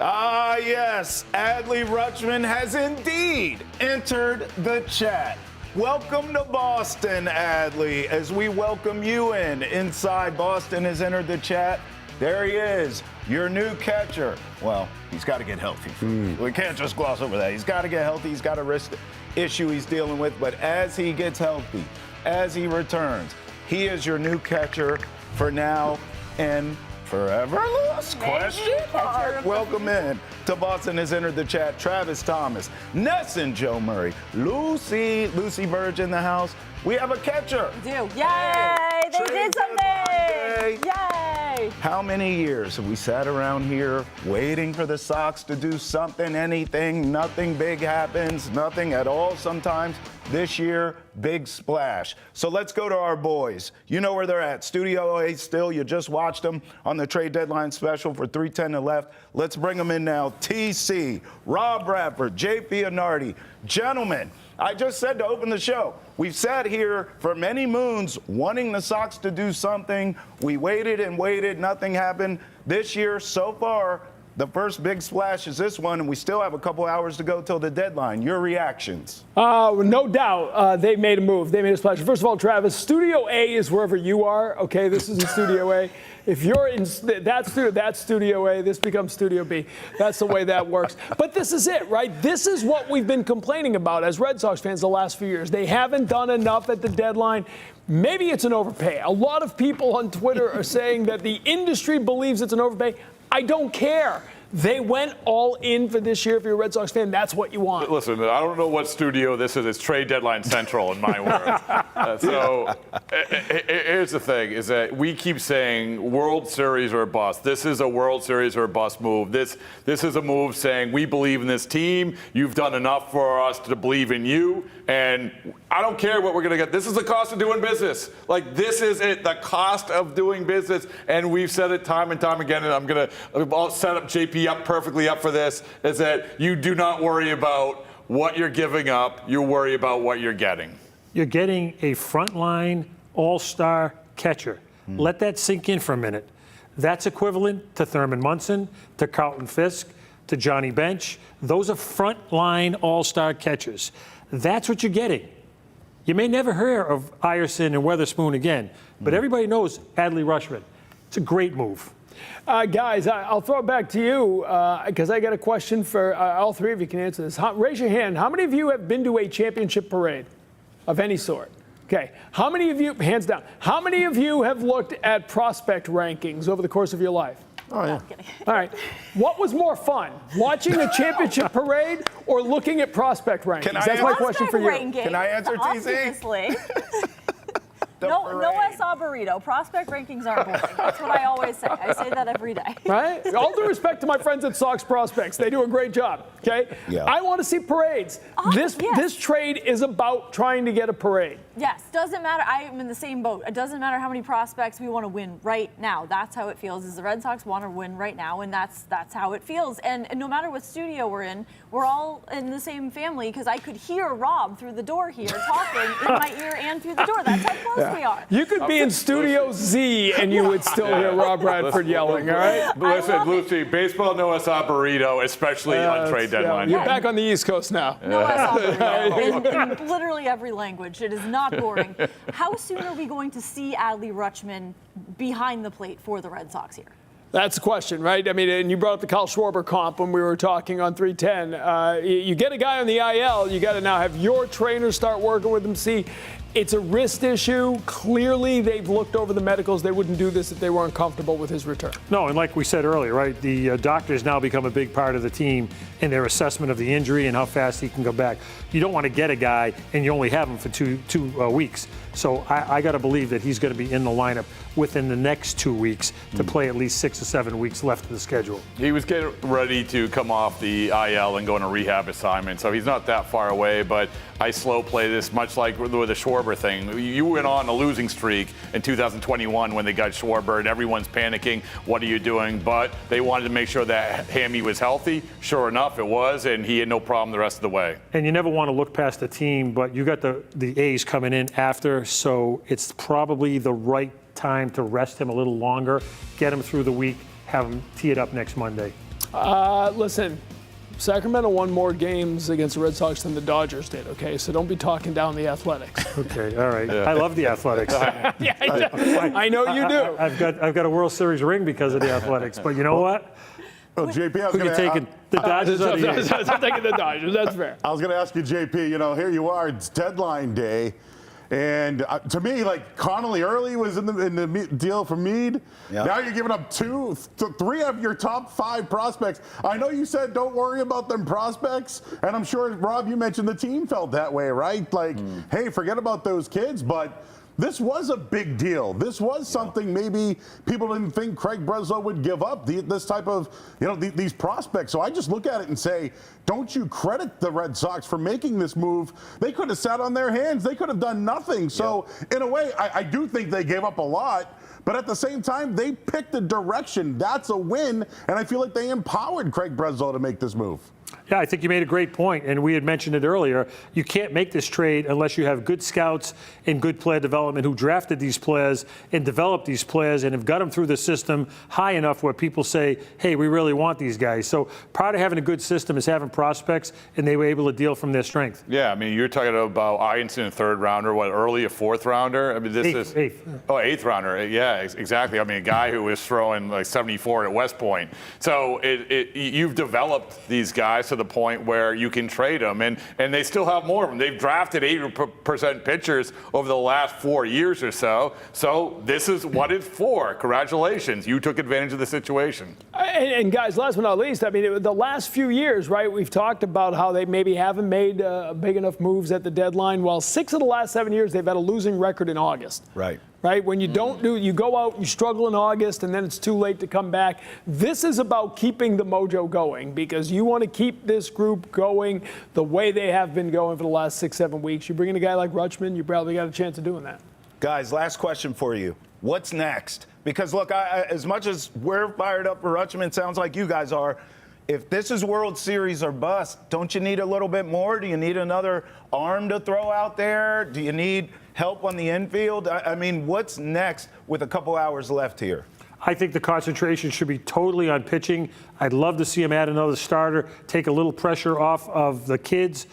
Ah, yes, Adley Rutschman has indeed entered the chat. Welcome to Boston, Adley, as we welcome you inside. Boston has entered the chat. There he is, your new catcher. Well, he's got to get healthy. We can't just gloss over that. He's got to get healthy. He's got a wrist issue he's dealing with. But as he gets healthy, as he returns, he is your new catcher for now and forever. Last question. All right, welcome in to Boston has entered the chat. Travis Thomas, Nesson, Joe Murray, Lucy Burdge in the house. We have a catcher. We do. Yay! They did something! Yay! How many years have we sat around here waiting for the Sox to do something, anything? Nothing big happens, nothing at all sometimes. This year, big splash. So let's go to our boys. You know where they're at. Studio A still. You just watched them on the trade deadline special for 3:10 to left. Let's bring them in now. TC, Rob Bradford, JP Anardi. Gentlemen, I just said to open the show, we've sat here for many moons wanting the Sox to do something. We waited and waited. Nothing happened. This year, so far, the first big splash is this one, and we still have a couple hours to go till the deadline. Your reactions? No doubt they made a move. They made a splash. First of all, Travis, Studio A is wherever you are, okay? This isn't Studio A. If you're in that's Studio A, this becomes Studio B. That's the way that works. But this is it, right? This is what we've been complaining about as Red Sox fans the last few years. They haven't done enough at the deadline. Maybe it's an overpay. A lot of people on Twitter are saying that the industry believes it's an overpay. I don't care. They went all in for this year. If you're a Red Sox fan, that's what you want. Listen, I don't know what studio this is. It's Trade Deadline Central in my world. Here's the thing, is that we keep saying World Series or bust. This is a World Series or bust move. This is a move saying we believe in this team. You've done enough for us to believe in you. And I don't care what we're going to get. This is the cost of doing business. Like, this is it, the cost of doing business. And we've said it time and time again, and I'll set up JP up perfectly up for this, is that you do not worry about what you're giving up. You worry about what you're getting. You're getting a frontline all-star catcher. Let that sink in for a minute. That's equivalent to Thurman Munson, to Carlton Fisk, to Johnny Bench. Those are frontline all-star catchers. That's what you're getting. You may never hear of Iverson and Weatherspoon again, but everybody knows Adley Rutschman. It's a great move. Guys, I'll throw it back to you because I got a question for all three of you can answer this. Raise your hand. How many of you have been to a championship parade of any sort? Okay. How many of you, hands down, how many of you have looked at prospect rankings over the course of your life? Oh, yeah. All right. What was more fun, watching a championship parade or looking at prospect rankings? That's my question for you. Can I answer, TC? No S.A. burrito. Prospect rankings aren't boring. That's what I always say. I say that every day. Right? All due respect to my friends at Sox Prospects. They do a great job, okay? Yeah. I want to see parades. This trade is about trying to get a parade. Yes. Doesn't matter. I'm in the same boat. It doesn't matter how many prospects we want to win right now. That's how it feels, is the Red Sox want to win right now, and that's how it feels. And no matter what studio we're in, we're all in the same family, because I could hear Rob through the door here talking in my ear and through the door. That's how close we are. You could be in Studio Z and you would still hear Rob Bradford yelling, all right? Listen, Lucy, baseball no S.A. burrito, especially on trade deadline. You're back on the East Coast now. No S.A. burrito in literally every language. It is not boring. How soon are we going to see Adley Rutschman behind the plate for the Red Sox here? That's the question, right? I mean, and you brought up the Kyle Schwarber comp when we were talking on 310. You get a guy on the IL, you got to now have your trainer start working with him. See, it's a wrist issue. Clearly, they've looked over the medicals. They wouldn't do this if they weren't comfortable with his return. No, and like we said earlier, right, the doctors now become a big part of the team in their assessment of the injury and how fast he can go back. You don't want to get a guy and you only have him for two weeks. So I got to believe that he's going to be in the lineup within the next 2 weeks to play at least 6 or 7 weeks left of the schedule. He was getting ready to come off the IL and go on a rehab assignment, so he's not that far away, but I slow play this much like with the Schwarber thing. You went on a losing streak in 2021 when they got Schwarber and everyone's panicking, what are you doing? But they wanted to make sure that Hammy was healthy. Sure enough, it was, and he had no problem the rest of the way. And you never want to look past the team, but you got the A's coming in after, so it's probably the right time to rest him a little longer, get him through the week, have him tee it up next Monday. Listen, Sacramento won more games against the Red Sox than the Dodgers did, okay? So don't be talking down the Athletics. Okay, all right. I love the Athletics. Yeah, I know you do. I've got a World Series ring because of the Athletics. But you know what? Oh, JP, I was Who going you taking? The Dodgers or the A's? I'm taking the Dodgers, that's fair. I was going to ask you, JP, here you are, it's deadline day. And to me, like, Connolly early was in the deal for Meade. Yep. Now you're giving up 3 of your top 5 prospects. I know you said don't worry about them prospects, and I'm sure, Rob, you mentioned the team felt that way, right? Like, hey, forget about those kids, but this was a big deal. This was something maybe people didn't think Craig Breslow would give up, this type of, these prospects. So I just look at it and say, don't you credit the Red Sox for making this move? They could have sat on their hands. They could have done nothing. So in a way, I do think they gave up a lot. But at the same time, they picked a direction. That's a win. And I feel like they empowered Craig Breslow to make this move. Yeah, I think you made a great point, and we had mentioned it earlier. You can't make this trade unless you have good scouts and good player development who drafted these players and developed these players and have got them through the system high enough where people say, hey, we really want these guys. So part of having a good system is having prospects, and they were able to deal from their strength. Yeah, I mean, you're talking about Ianson, a 3rd rounder, early a 4th rounder? I mean, this is eighth. Oh, 8th rounder. Yeah, exactly. I mean, a guy who was throwing like 74 at West Point. So you've developed these guys to the point where you can trade them, and they still have more of them. They've drafted 80% pitchers over the last 4 years or so. So this is what it's for. Congratulations, you took advantage of the situation. And guys, last but not least, I mean, the last few years, right, we've talked about how they maybe haven't made big enough moves at the deadline. Well, 6 of the last 7 years, they've had a losing record in August. Right. Right? When you you go out, you struggle in August, and then it's too late to come back. This is about keeping the mojo going because you want to keep this group going the way they have been going for the last 6-7 weeks. You bring in a guy like Rutschman, you probably got a chance of doing that. Guys, last question for you. What's next? Because, look, as much as we're fired up for Rutschman, sounds like you guys are. If this is World Series or bust, don't you need a little bit more? Do you need another arm to throw out there? Do you need help on the infield? I mean, what's next with a couple hours left here? I think the concentration should be totally on pitching. I'd love to see him add another starter, take a little pressure off of the kids,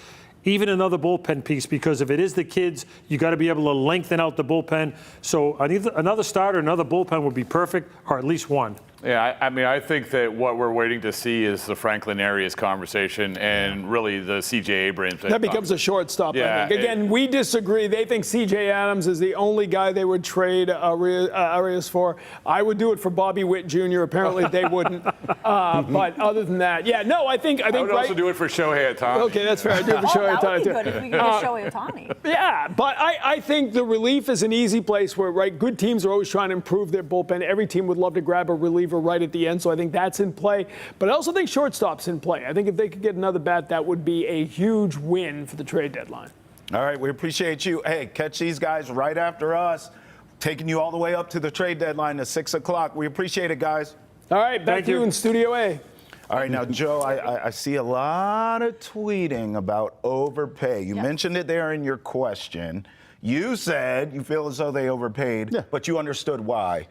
even another bullpen piece, because if it is the kids, you got to be able to lengthen out the bullpen. So another starter, another bullpen would be perfect, or at least one. Yeah, I mean, I think that what we're waiting to see is the Franklin Arias conversation and really the C.J. Abrams. That becomes a shortstop, Yeah, I think. Again, we disagree. They think C.J. Adams is the only guy they would trade Arias for. I would do it for Bobby Witt Jr. Apparently, they wouldn't. But other than that, yeah, no, I think I would also do it for Shohei Ohtani. Okay, that's fair. I do it for Shohei That would Ohtani be too. good if we could get Shohei Ohtani. Yeah, but I think the relief is an easy place where, right, good teams are always trying to improve their bullpen. Every team would love to grab a reliever right at the end, so I think that's in play. But I also think shortstop's in play. I think if they could get another bat, that would be a huge win for the trade deadline. All right, we appreciate you. Hey, catch these guys right after us, taking you all the way up to the trade deadline at 6 o'clock. We appreciate it, guys. All right, back to you in Studio A. All right, now, Joe, I see a lot of tweeting about overpay. You mentioned it there in your question. You said you feel as though they overpaid, but you understood why.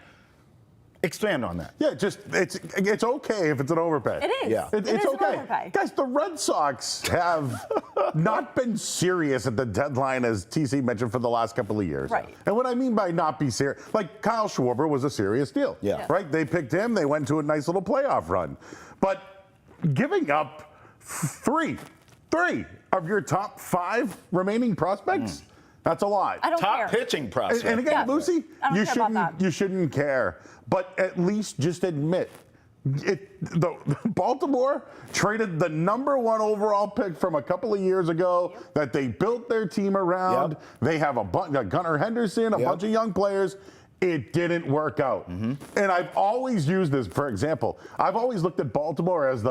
Expand on that. Yeah, just it's okay if it's an overpay. It is. Yeah. It It's is okay. an overpay. Guys, the Red Sox have not been serious at the deadline, as TC mentioned, for the last couple of years. Right. And what I mean by not be serious, like Kyle Schwarber was a serious deal. Yeah. Right? They picked him. They went to a nice little playoff run. But giving up three of your top 5 remaining prospects, that's a lot. I don't Top care. pitching prospect. And again, Yeah. Lucy, I don't care about that. you shouldn't care, but at least just admit Baltimore traded the #1 overall pick from a couple of years ago that they built their team around. Yep. They have a Gunnar Henderson, a bunch of young players. It didn't work out. And I've always used this, for example, I've always looked at Baltimore as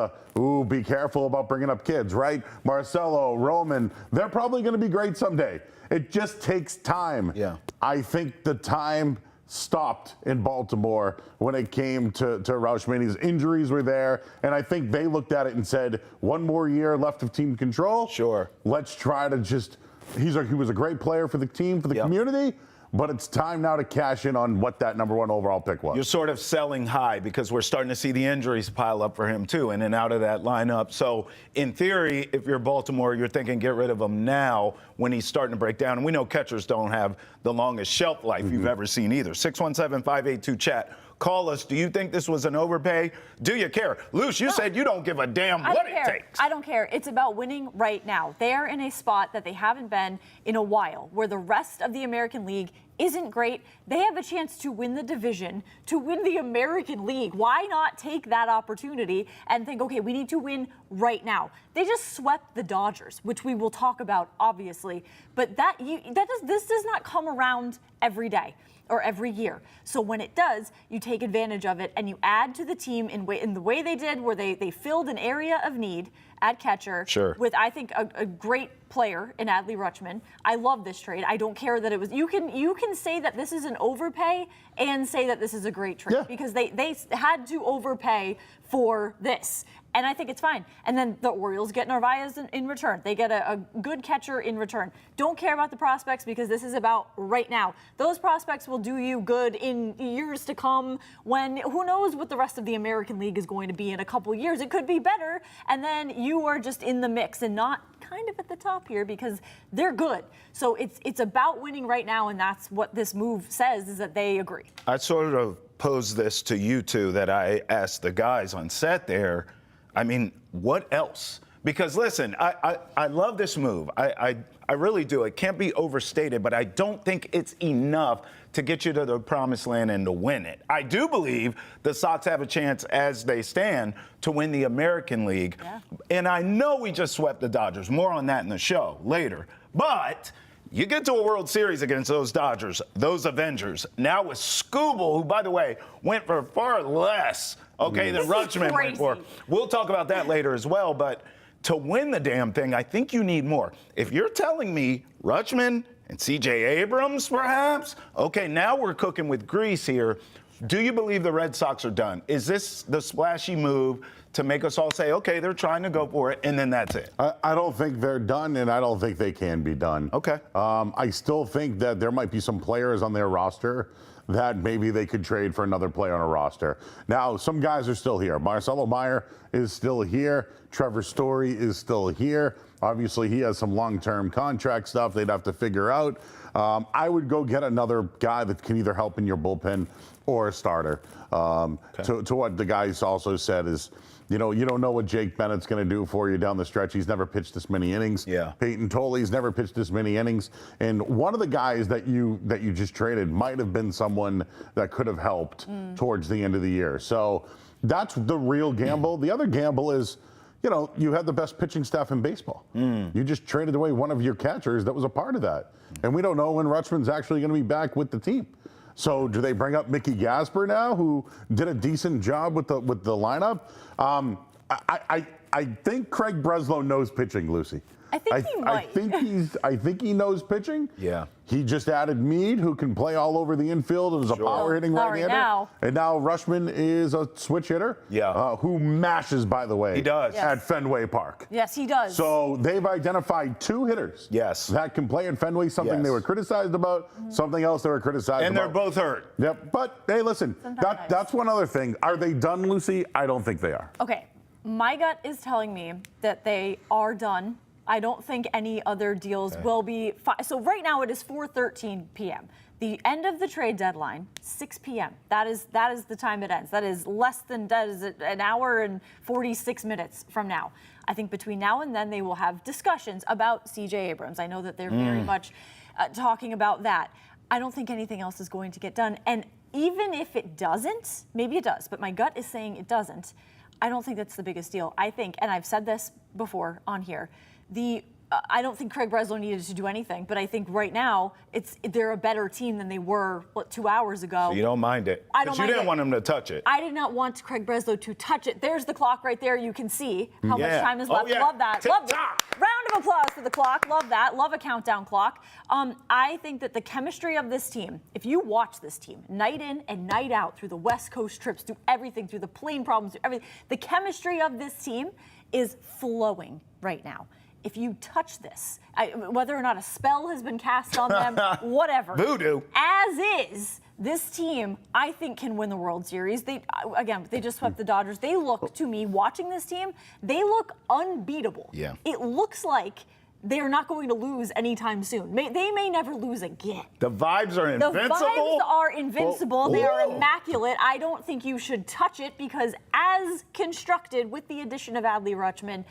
be careful about bringing up kids, right? Marcelo, Roman, they're probably going to be great someday. It just takes time. Yeah. I think the time stopped in Baltimore when it came to Rauschman. His injuries were there, and I think they looked at it and said, 1 more year left of team control. Sure. Let's try to just, he was a great player for the team, for the community. but it's time now to cash in on what that number 1 overall pick was. You're sort of selling high because we're starting to see the injuries pile up for him too, in and out of that lineup. So in theory, if you're Baltimore, you're thinking get rid of him now when he's starting to break down. And we know catchers don't have the longest shelf life you've ever seen either. 617-582-CHAT. Call us. Do you think this was an overpay? Do you care? Luce, you said you don't give a damn what it takes. I don't care. It's about winning right now. They're in a spot that they haven't been in a while, where the rest of the American League isn't great. They have a chance to win the division, to win the American League. Why not take that opportunity and think, okay, we need to win right now? They just swept the Dodgers, which we will talk about, obviously. But this does not come around every day or every year. So when it does, you take advantage of it and you add to the team in the way they did, where they filled an area of need at catcher with, I think, a great player in Adley Rutschman. I love this trade. I don't care that it was. You can say that this is an overpay and say that this is a great trade because they had to overpay for this. And I think it's fine. And then the Orioles get Narvaez in return. They get a good catcher in return. Don't care about the prospects because this is about right now. Those prospects will do you good in years to come when who knows what the rest of the American League is going to be in a couple years. It could be better. And then you are just in the mix and not kind of at the top here because they're good. So it's about winning right now. And that's what this move says, is that they agree. I sort of posed this to you two that I asked the guys on set there. I mean, what else? Because listen, I love this move. I really do. It can't be overstated, but I don't think it's enough to get you to the promised land and to win it. I do believe the Sox have a chance, as they stand, to win the American League. Yeah. And I know we just swept the Dodgers. More on that in the show later. But you get to a World Series against those Dodgers, those Avengers, now with Scooble, who, by the way, went for far less, than Rutschman went for. We'll talk about that later as well, but to win the damn thing, I think you need more. If you're telling me Rutschman and C.J. Abrams, perhaps, now we're cooking with grease here. Do you believe the Red Sox are done? Is this the splashy move to make us all say, okay, they're trying to go for it, and then that's it? I don't think they're done, and I don't think they can be done. Okay. I still think that there might be some players on their roster that maybe they could trade for another player on a roster. Now, some guys are still here. Marcelo Meyer is still here. Trevor Story is still here. Obviously, he has some long-term contract stuff they'd have to figure out. I would go get another guy that can either help in your bullpen or a starter. To what the guys also said is, you don't know what Jake Bennett's going to do for you down the stretch. He's never pitched this many innings. Yeah. Peyton Toley's never pitched this many innings. And one of the guys that you just traded might have been someone that could have helped towards the end of the year. So that's the real gamble. The other gamble is, you had the best pitching staff in baseball. You just traded away one of your catchers that was a part of that. And we don't know when Rutschman's actually going to be back with the team. So do they bring up Mickey Gasper now, who did a decent job with the lineup? I think Craig Breslow knows pitching, Lucy. I think he might. I think he knows pitching. Yeah. He just added Meade, who can play all over the infield and is a power hitting right-hander. And now Rutschman is a switch hitter. Yeah. Who mashes, by the way. He does. At Fenway Park. Yes, he does. So they've identified two hitters. Yes. That can play at Fenway. Something they were criticized about. Something else they were criticized about. And they're both hurt. Yep. But hey, listen. That's one other thing. Are they done, Lucy? I don't think they are. Okay. My gut is telling me that they are done. I don't think any other deals will be. So right now it is 4:13 p.m. The end of the trade deadline, 6 p.m. That is the time it ends. That is an hour and 46 minutes from now. I think between now and then they will have discussions about C.J. Abrams. I know that they're very much talking about that. I don't think anything else is going to get done. And even if it doesn't, maybe it does, but my gut is saying it doesn't. I don't think that's the biggest deal. I think, and I've said this before on here, I don't think Craig Breslow needed to do anything, but I think right now they're a better team than they were 2 hours ago. So you don't mind it? I don't mind it. You didn't want him to touch it. I did not want Craig Breslow to touch it. There's the clock right there. You can see how much time is left. Yeah. Love that. Love that. Round of applause for the clock. Love that. Love a countdown clock. I think that the chemistry of this team, if you watch this team night in and night out through the West Coast trips, through everything, through the plane problems, through everything, the chemistry of this team is flowing right now. if you touch this, whether or not a spell has been cast on them, whatever. Voodoo. As is, this team, I think, can win the World Series. They just swept the Dodgers. They look, to me, watching this team, they look unbeatable. Yeah. It looks like they are not going to lose anytime soon. They may never lose again. The vibes are The invincible. vibes are invincible. They are Ooh. immaculate. I don't think you should touch it because, as constructed with the addition of Adley Rutschman,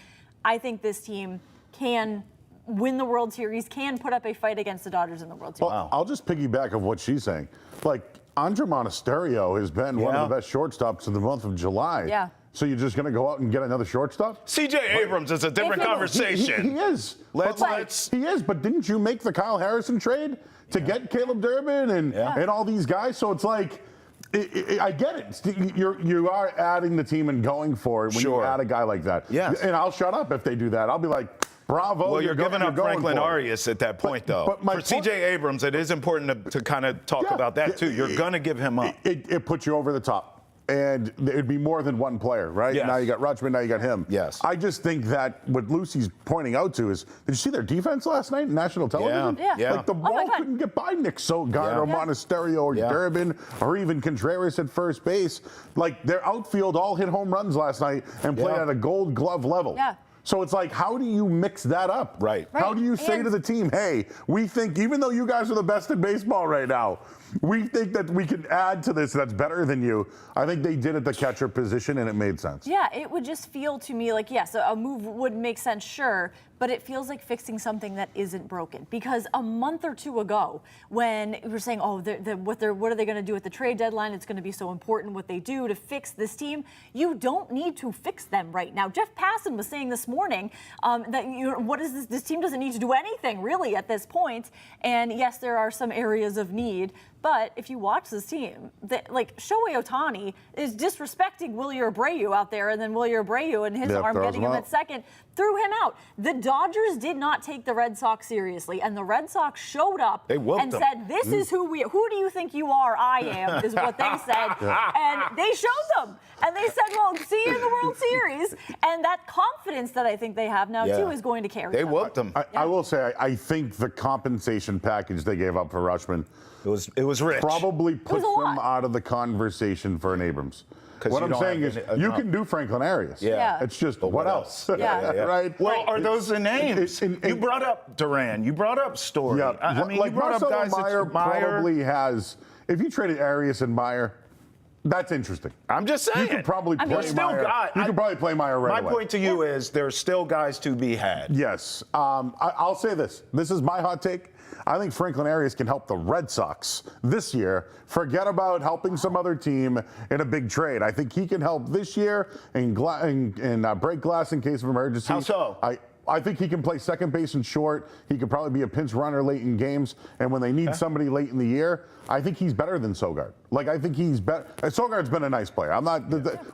I think this team can win the World Series, can put up a fight against the Dodgers in the World Series. Well, I'll just piggyback of what she's saying. Like, Andre Monasterio has been one of the best shortstops in the month of July. Yeah. So you're just going to go out and get another shortstop? CJ Abrams is a different conversation. He is. Let's. He is, but didn't you make the Kyle Harrison trade to get Caleb Durbin and all these guys? So it's like, I get it. You are adding the team and going for it when you add a guy like that. Yes. And I'll shut up if they do that. I'll be like, bravo. Well, you're giving up Franklin for it. Arias at that point, though. But for CJ Abrams, it is important to kind of talk about that, too. You're going to give him up. It puts you over the top. And it'd be more than one player, right? Yes. Now you got Rutschman, now you got him. Yes. I just think that what Lucy's pointing out to is, did you see their defense last night on national television? Yeah. Like the ball couldn't get by Nick Sogard or Monasterio or Durbin or even Contreras at first base. Like their outfield all hit home runs last night and played at a Gold Glove level. Yeah. So it's like, how do you mix that up? Right. How do you say to the team, hey, we think, even though you guys are the best in baseball right now, we think that we can add to this that's better than you. I think they did at the catcher position, and it made sense. Yeah, it would just feel to me like, yes, a move would make sense, sure, but it feels like fixing something that isn't broken. Because a month or two ago, when we were saying, oh, what are they going to do at the trade deadline? It's going to be so important what they do to fix this team. You don't need to fix them right now. Jeff Passan was saying this morning that what is this? This team doesn't need to do anything really at this point. And yes, there are some areas of need. But if you watch this team, like Shohei Ohtani is disrespecting Wilyer Abreu out there, and then Wilyer Abreu and his arm getting him at second threw him out. The Dodgers did not take the Red Sox seriously, and the Red Sox showed up and said, "This is who do you think you are? I am," is what they said, and they showed them, and they said, "Well, see you in the World Series," and that confidence that I think they have now too is going to carry. They them. whooped them. I will say, I think the compensation package they gave up for Rutschman. It was rich. Probably puts them out of the conversation for an Abrams. What I'm saying is, you can do Franklin Arias. Yeah. It's just, what else? Right? Well, are those the names? You brought up Duran. You brought up Story. Yeah. I mean, like you brought Marcelo up guys Meyer that Meyer probably has. If you traded Arias and Meyer, that's interesting. I'm just saying. You could probably play There's still Meyer. guys. You could probably play Meyer right My away. point to you is there's still guys to be had. Yes. I'll say this. This is my hot take. I think Franklin Arias can help the Red Sox this year. Forget about helping some other team in a big trade. I think he can help this year and break glass in case of emergency. How so? I think he can play second base and short. He could probably be a pinch runner late in games. And when they need somebody late in the year, I think he's better than Sogard. Like, I think he's better. Sogard's been a nice player. I'm not.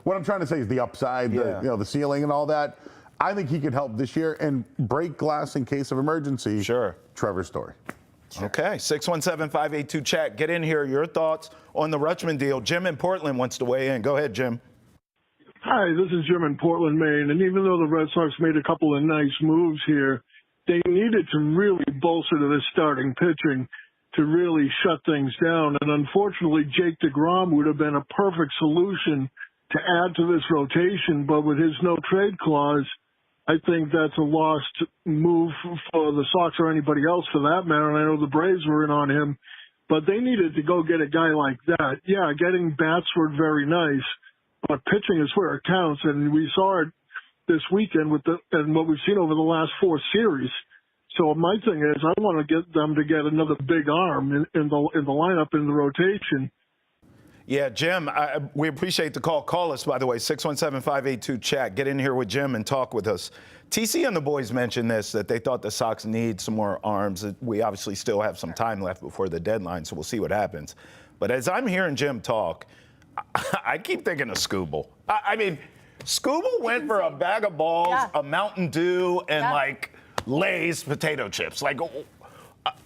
What I'm trying to say is the upside, the ceiling, and all that. I think he could help this year and break glass in case of emergency. Sure. Trevor Story. Okay, 617-582-CHAT. Get in here. Your thoughts on the Rutschman deal. Jim in Portland wants to weigh in. Go ahead, Jim. Hi, this is Jim in Portland, Maine. And even though the Red Sox made a couple of nice moves here, they needed to really bolster to this starting pitching to really shut things down. And unfortunately, Jake DeGrom would have been a perfect solution to add to this rotation. But with his no-trade clause, I think that's a lost move for the Sox or anybody else for that matter. And I know the Braves were in on him, but they needed to go get a guy like that. Yeah, getting bats were very nice, but pitching is where it counts. And we saw it this weekend and what we've seen over the last 4 series. So my thing is, I want to get them to get another big arm in the lineup in the rotation. Yeah, Jim, we appreciate the call. Call us, by the way, 617-582-CHAT. Get in here with Jim and talk with us. TC and the boys mentioned this, that they thought the Sox need some more arms. We obviously still have some time left before the deadline, so we'll see what happens. But as I'm hearing Jim talk, I keep thinking of Scooble. I mean, Scooble went for a bag of balls, a Mountain Dew, and like Lay's potato chips. Like,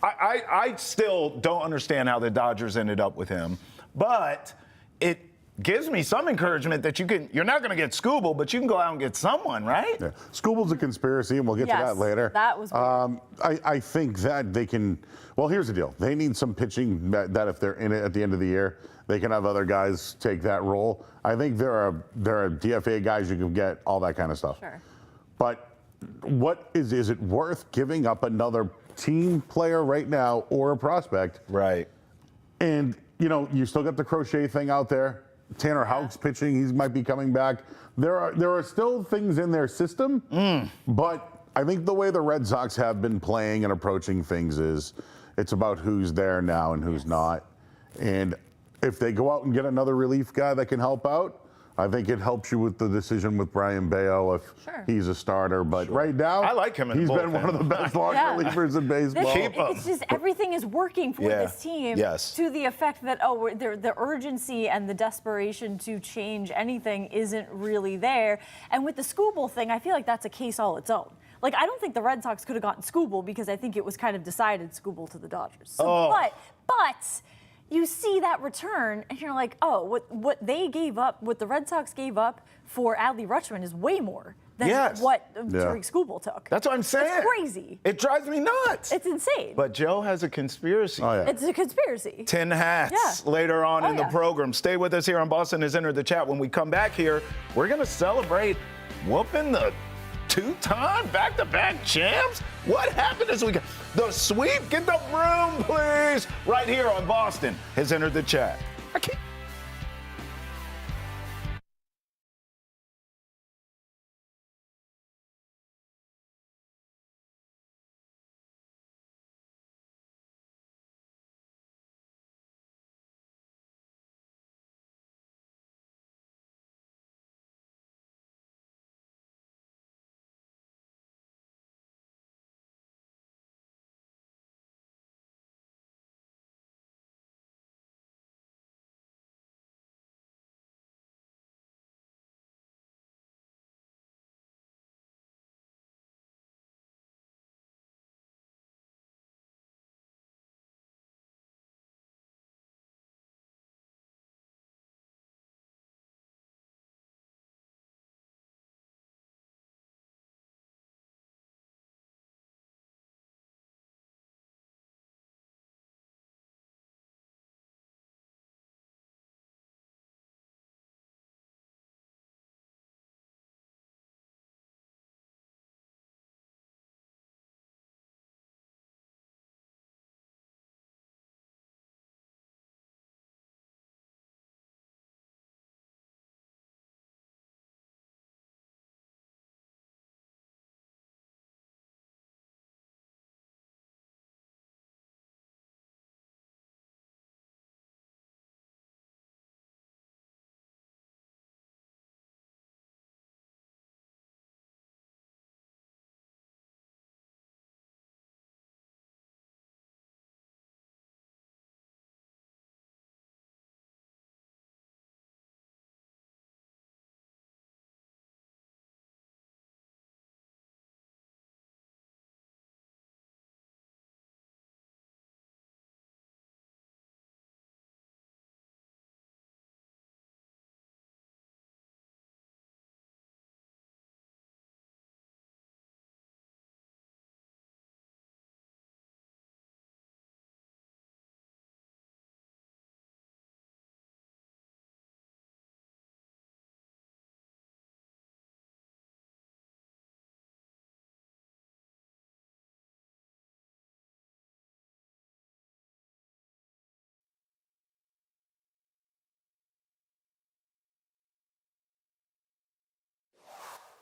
I still don't understand how the Dodgers ended up with him. But gives me some encouragement that you're not going to get Scooble, but you can go out and get someone, right? Yeah. Scooble's a conspiracy, and we'll get to that later. That was weird. I think that they can. Well, here's the deal. They need some pitching that if they're in it at the end of the year, they can have other guys take that role. I think there are DFA guys you can get, all that kind of stuff. Sure. But what is it worth giving up another team player right now or a prospect? Right. And, you still got the Crochet thing out there. Tanner Houck's pitching. He might be coming back. There are still things in their system, but I think the way the Red Sox have been playing and approaching things is it's about who's there now and who's not. And if they go out and get another relief guy that can help out, I think it helps you with the decision with Brian Bayo if he's a starter. But right now, I like him in the he's been bullpen. one of the best long relievers in baseball. It's just everything is working for this team to the effect that, the urgency and the desperation to change anything isn't really there. And with the Scooble thing, I feel like that's a case all its own. Like, I don't think the Red Sox could have gotten Scooble because I think it was kind of decided Scooble to the Dodgers. So, but you see that return, and you're like, what they gave up, what the Red Sox gave up for Adley Rutschman is way more than what Tariq Scooble took. That's what I'm saying. It's crazy. It drives me nuts. It's insane. But Joe has a conspiracy. Oh, yeah. It's a conspiracy. 10 hats later on in the program. Stay with us here on Boston Has Entered the Chat. When we come back here, we're going to celebrate whooping the two-time back-to-back champs? What happened this weekend? The sweep? Get the broom, please. Right here on Boston Has Entered the Chat. I can't.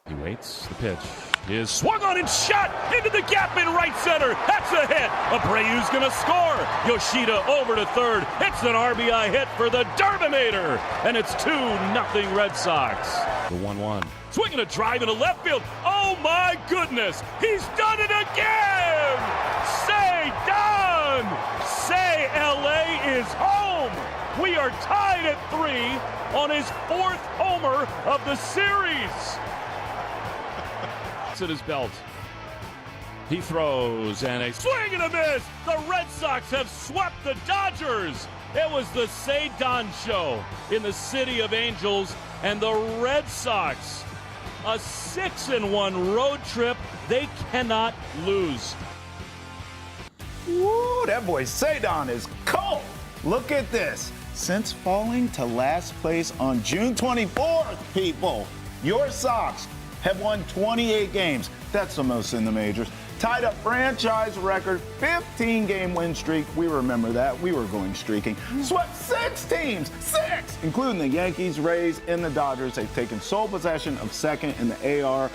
He waits. The pitch is swung on and shot into the gap in right center. That's a hit. Abreu's going to score. Yoshida over to third. It's an RBI hit for the Durbinator. And it's 2-0 Red Sox. The 1-1. Swinging a drive into left field. Oh, my goodness. He's done it again. Say done. Say L.A. is home. We are tied at 3 on his 4th homer of the series. At his belt. He throws and a swing and a miss. The Red Sox have swept the Dodgers. It was the Say Don Show in the City of Angels, and the Red Sox, a 6-1 road trip they cannot lose. Woo, that boy Sadon is cold. Look at this. Since falling to last place on June 24th, people, your Sox have won 28 games. That's the most in the majors. Tied a franchise record 15-game win streak. We remember that. We were going streaking. Swept 6 teams, 6, including the Yankees, Rays, and the Dodgers. They've taken sole possession of second in the AL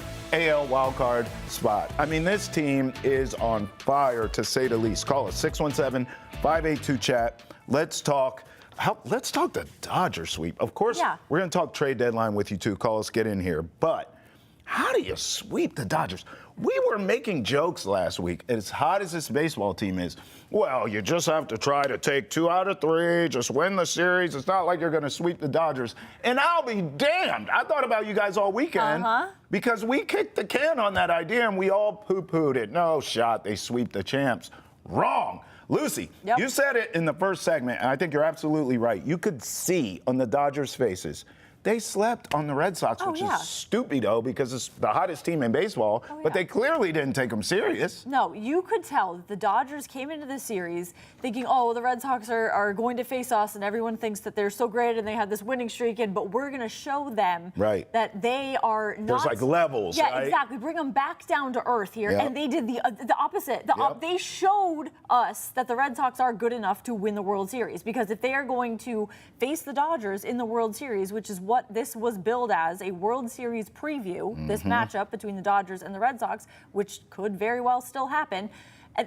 wildcard spot. I mean, this team is on fire, to say the least. Call us 617-582-CHAT. Let's talk the Dodger sweep. Of course, we're going to talk trade deadline with you, too. Call us, get in here. But how do you sweep the Dodgers? We were making jokes last week. As hot as this baseball team is, well, you just have to try to take 2 out of 3, just win the series. It's not like you're going to sweep the Dodgers. And I'll be damned. I thought about you guys all weekend because we kicked the can on that idea and we all poo-pooed it. No shot, they sweep the champs. Wrong. Lucy, you said it in the first segment, and I think you're absolutely right. You could see on the Dodgers' faces, they slept on the Red Sox, which is stupido because it's the hottest team in baseball, but they clearly didn't take them serious. No, you could tell that the Dodgers came into this series thinking, oh, the Red Sox are going to face us, and everyone thinks that they're so great and they had this winning streak, but we're going to show them that they are not. There's like levels, Yeah, exactly. Bring them back down to earth here. And they did the opposite. They showed us that the Red Sox are good enough to win the World Series, because if they are going to face the Dodgers in the World Series, which is what this was billed as, a World Series preview, this matchup between the Dodgers and the Red Sox, which could very well still happen,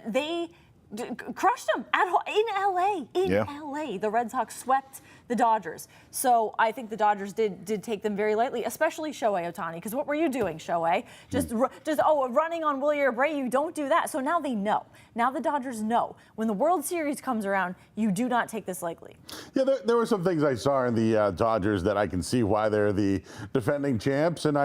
they crushed them in LA. LA, the Red Sox swept the Dodgers. So I think the Dodgers did take them very lightly, especially Shohei Ohtani. Because what were you doing, Shohei? Just running on Willie Abreu. Don't do that. So now they know. Now the Dodgers know. When the World Series comes around, you do not take this lightly. Yeah, there were some things I saw in the Dodgers that I can see why they're the defending champs. And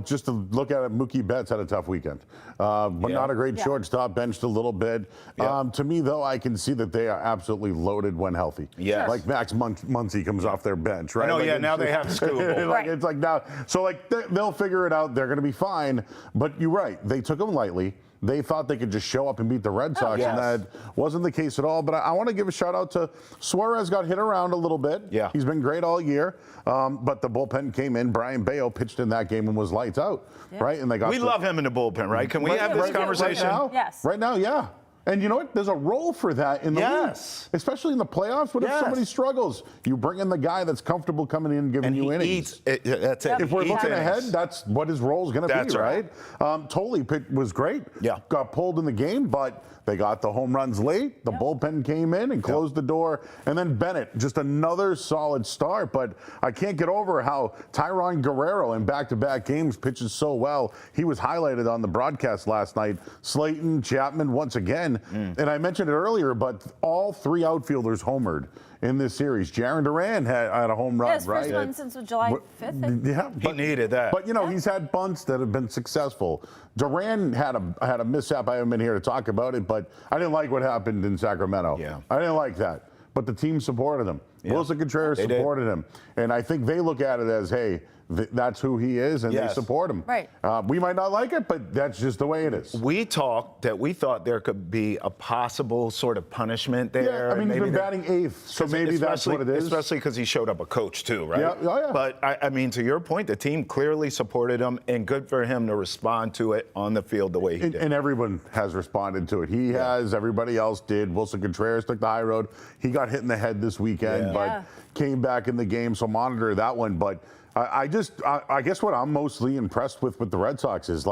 just to look at it, Mookie Betts had a tough weekend. But not a great shortstop, benched a little bit. To me, though, I can see that they are absolutely loaded when healthy. Yes. Like Max Muncy comes off their bench, right? I know, now they have Scooble. It's like now, so they'll figure it out. They're going to be fine. But you're right. They took them lightly. They thought they could just show up and beat the Red Sox, and that wasn't the case at all. But I want to give a shout out to Suarez. Got hit around a little bit. Yeah. He's been great all year. But the bullpen came in. Brian Bayo pitched in that game and was lights out, right? And they got. We love him in the bullpen, right? Can we have this conversation? Right now? Yes. Right now, yeah. And you know what? There's a role for that in the league, especially in the playoffs. What if somebody struggles? You bring in the guy that's comfortable coming in and giving you innings. That's it. If we're looking ahead, that's what his role is going to be, right? Tolley was great. Yeah. Got pulled in the game, but they got the home runs late. The bullpen came in and closed the door. And then Bennett, just another solid start. But I can't get over how Tyron Guerrero in back-to-back games pitches so well. He was highlighted on the broadcast last night. Slayton, Chapman once again. And I mentioned it earlier, but all 3 outfielders homered in this series. Jaron Duran had a home run, right? First one since July 5th. Yeah, he needed that. But he's had bunts that have been successful. Duran had a mishap. I haven't been here to talk about it, but I didn't like what happened in Sacramento. Yeah, I didn't like that. But the team supported him. Wilson Contreras supported him, and I think they look at it as, hey, that's who he is, and they support him. Right. We might not like it, but that's just the way it is. We talked that we thought there could be a possible sort of punishment there. Yeah, I mean, he's been batting 8th, so maybe that's what it is. Especially because he showed up a coach, too, right? Yeah. Oh, yeah. But, I mean, to your point, the team clearly supported him, and good for him to respond to it on the field the way he did. And everyone has responded to it. He has. Everybody else did. Wilson Contreras took the high road. He got hit in the head this weekend, but came back in the game, so monitor that one. But I guess what I'm mostly impressed with the Red Sox is,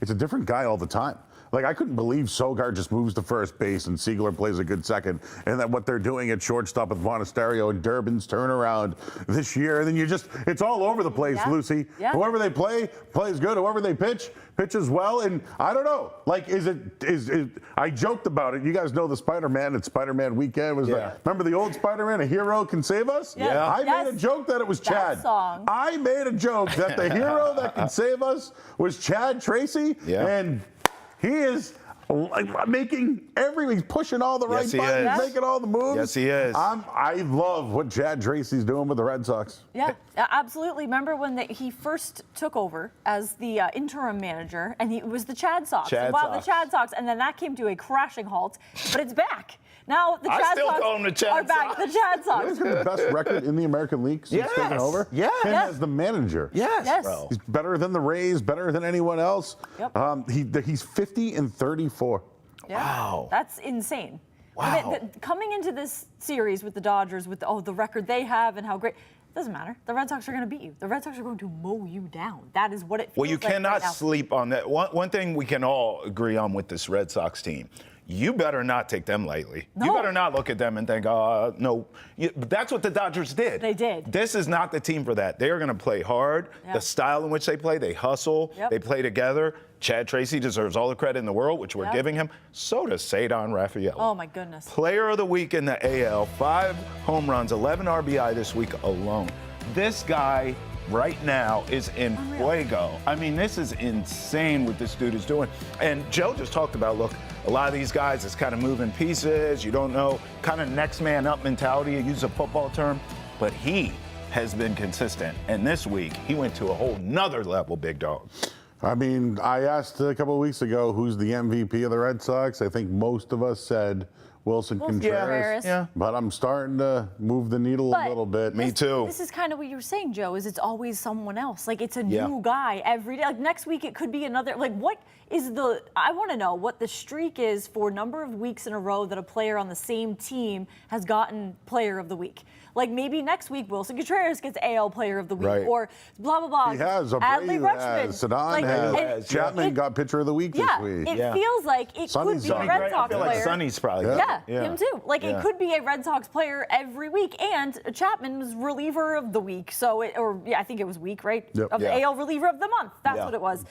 it's a different guy all the time. I couldn't believe Sogard just moves to first base and Siegler plays a good second, and that what they're doing at shortstop with Monasterio and Durbin's turnaround this year. And then it's all over the place, Lucy. Yeah. Whoever they play, plays good. Whoever they pitches well. And I don't know, I joked about it. You guys know the Spider-Man at Spider-Man Weekend was remember the old Spider-Man, a hero can save us? Yeah. I made a joke that it was Chad. I made a joke that the hero that can save us was Chad Tracy. Yeah. And he is making he's pushing all the right Yes, he buttons, is. making all the moves. Yes, he is. I love what Chad Tracy's doing with the Red Sox. Yeah, absolutely. Remember when he first took over as the interim manager, and it was the Chad Sox. Chad The Sox. Chad Sox, and then that came to a crashing halt. But it's back. Now the I Chad still Sox call 'em the Chad are back. Sox. The Chad Sox. He's got the best record in the American League since Yes. taking over. Yes. Him Yes. as the manager. Yes, Yes. bro. He's better than the Rays, better than anyone else. Yep. He's 50-34. Yeah. Wow. That's insane. Wow. Coming into this series with the Dodgers, with the record they have and how great, doesn't matter. The Red Sox are going to beat you. The Red Sox are going to mow you down. That is what it feels Well, you like cannot right now. sleep on that. One thing we can all agree on with this Red Sox team, you better not take them lightly. You No. better not look at them and think, no. That's what the Dodgers did. They did. This is not the team for that. They are going to play hard. Yeah. The style in which they play, they hustle, Yep. they play together. Chad Tracy deserves all the credit in the world, which we're Yep. giving him. So does Cedar Rafaela. Oh, my goodness. Player of the week in the AL, 5 home runs, 11 RBI this week alone. This guy right now is in fuego. I mean, this is insane what this dude is doing. And Joe just talked about, look, a lot of these guys is kind of moving pieces. You don't know, kind of next man up mentality, to use a football term. But he has been consistent. And this week, he went to a whole nother level, big dog. I mean, I asked a couple of weeks ago who's the MVP of the Red Sox. I think most of us said Wilson Contreras. Yeah. But I'm starting to move the needle a little bit. Me too. This is kind of what you were saying, Joe, is it's always someone else. Like, it's a Yeah. new guy every day. Like, next week it could be another. Like, what is I want to know what the streak is for number of weeks in a row that a player on the same team has gotten player of the week. Like, maybe next week Wilson Contreras gets AL player of the week, Right. or blah, blah, blah. He has. Adley Abreu Rutschman. has. Sedan Like, has. Chapman got pitcher of the week Yeah, this week. it Yeah. feels like it Sonny's could be a done Red great. Sox I feel player. like Sonny's probably Yeah. Yeah, him too. Like, Yeah. it could be a Red Sox player every week, and Chapman was reliever of the week. So, I think it was week, right? Yep. Of the Yeah. AL reliever of the month. That's Yeah. what it was.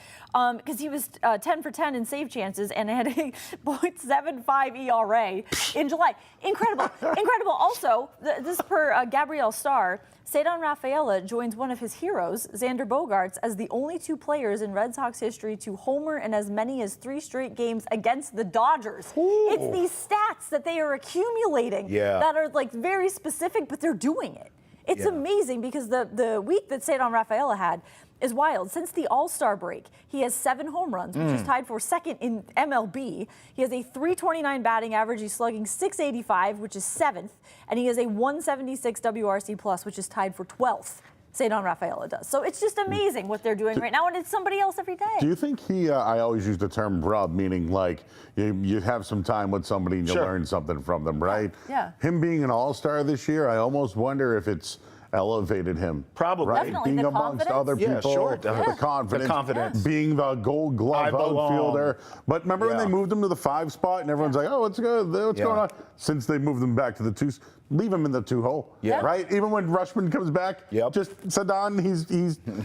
Because he was 10 for 10 in save chances and had a .75 ERA in July. Incredible. Incredible. Also, this per Gabrielle Starr, Cedar Rafaela joins one of his heroes, Xander Bogaerts, as the only 2 players in Red Sox history to homer in as many as 3 straight games against the Dodgers. It's these stats that they are accumulating that are like very specific, but they're doing it. It's amazing because the week that Cedar Rafaela had is wild. Since the All-Star break, he has 7 home runs, which is tied for second in MLB. He has a .329 batting average. He's slugging .685, which is 7th. And he has a .176 WRC plus, which is tied for 12th. Cedar Rafaela does. So it's just amazing what they're doing right now, and it's somebody else every day. Do you think I always use the term rub, meaning like you have some time with somebody and you learn something from them, right? Yeah. Him being an all-star this year, I almost wonder if it's elevated him. Probably. Right? Definitely, Being the amongst confidence. other Yeah, people. sure. The Yeah. confidence. The confidence. Being the gold glove I belong. outfielder. But remember when Yeah. they moved him to the 5 spot and everyone's like, oh, what's going on? Since they moved him back to the 2, leave him in the 2 hole. Yeah. Right? Even when Rutschman comes back, just Sedan, he's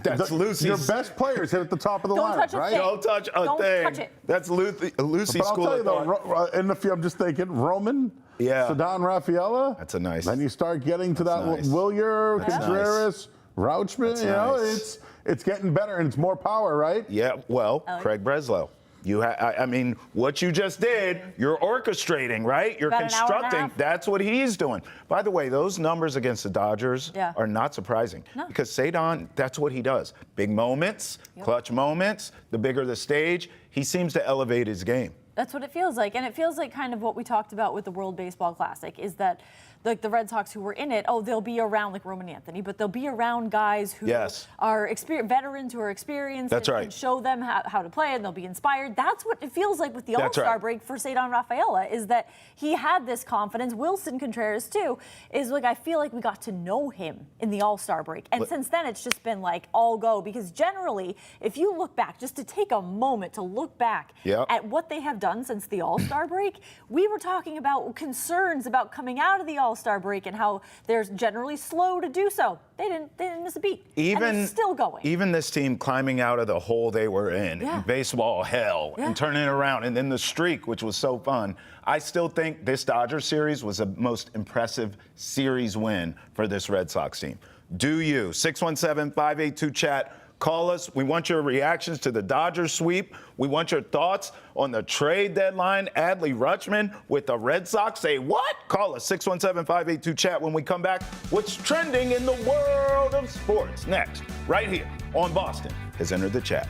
That's Lucy's. your best players hit at the top of the Don't line, touch a right? thing. Don't touch a Don't thing. touch it. That's Lucy's But I'll school tell you of though, thought. in the field, I'm just thinking Roman, Sedan Rafaela. That's a nice. Then you start getting to that nice. Willier, That's Contreras, Rauchman. That's You know, nice. it's getting better and it's more power, right? Yeah, well, Craig Breslow. I mean, what you just did, you're orchestrating, right? You're About an hour and a constructing. half. That's what he's doing. By the way, those numbers against the Dodgers are not surprising because Cedar, that's what he does. Big moments, clutch moments, the bigger the stage, he seems to elevate his game. That's what it feels like. And it feels like kind of what we talked about with the World Baseball Classic is that like the Red Sox who were in it, they'll be around like Roman Anthony, but they'll be around guys who are veterans who are experienced and show them how to play, and they'll be inspired. That's what it feels like with the All-Star break for Cedar Rafaela, is that he had this confidence. Wilson Contreras, too, is like, I feel like we got to know him in the All-Star break. And since then, it's just been like all go, because generally, if you look back, just to take a moment to look back at what they have done since the All-Star break, we were talking about concerns about coming out of the All-Star break and how they're generally slow to do so. They didn't miss a beat. And they're still going. Even this team climbing out of the hole they were in baseball hell and turning it around, and then the streak, which was so fun. I still think this Dodgers series was the most impressive series win for this Red Sox team. Do you? 617-582-CHAT. Call us. We want your reactions to the Dodgers sweep. We want your thoughts on the trade deadline. Adley Rutschman with the Red Sox. Say what? Call us 617-582-CHAT when we come back. What's trending in the world of sports? Next, right here on Boston has entered the chat.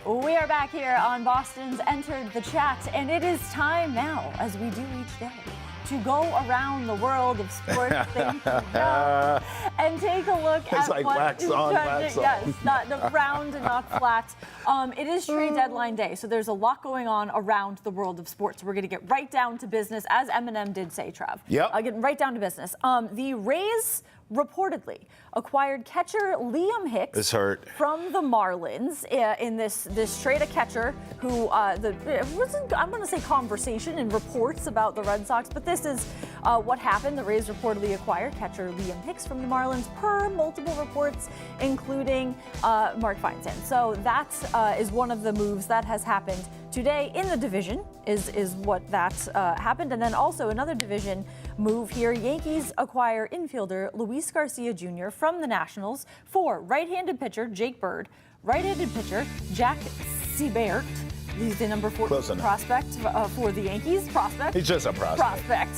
We are back here on Boston's Entered the Chat, and it is time now, as we do each day, to go around the world of sports, thank you, Joe, and take a look It's at like what wax is on, trending. wax off. Yes, not round and not flat. It is trade deadline day, so there's a lot going on around the world of sports. We're going to get right down to business, as Eminem did say, Trev. Yep. Getting right down to business. The Rays reportedly acquired catcher Liam Hicks It's hurt. from the Marlins in this trade, a catcher who wasn't, I'm going to say, conversation and reports about the Red Sox, but this is what happened. The Rays reportedly acquired catcher Liam Hicks from the Marlins per multiple reports, including Mark Feinsand. So that is one of the moves that has happened today in the division is what that happened. And then also another division move here. Yankees acquire infielder Luis Garcia Jr. from the Nationals for right-handed pitcher Jake Bird, right-handed pitcher Jack Seibert. He's the number 14 prospect for the Yankees. Prospect. He's just a prospect.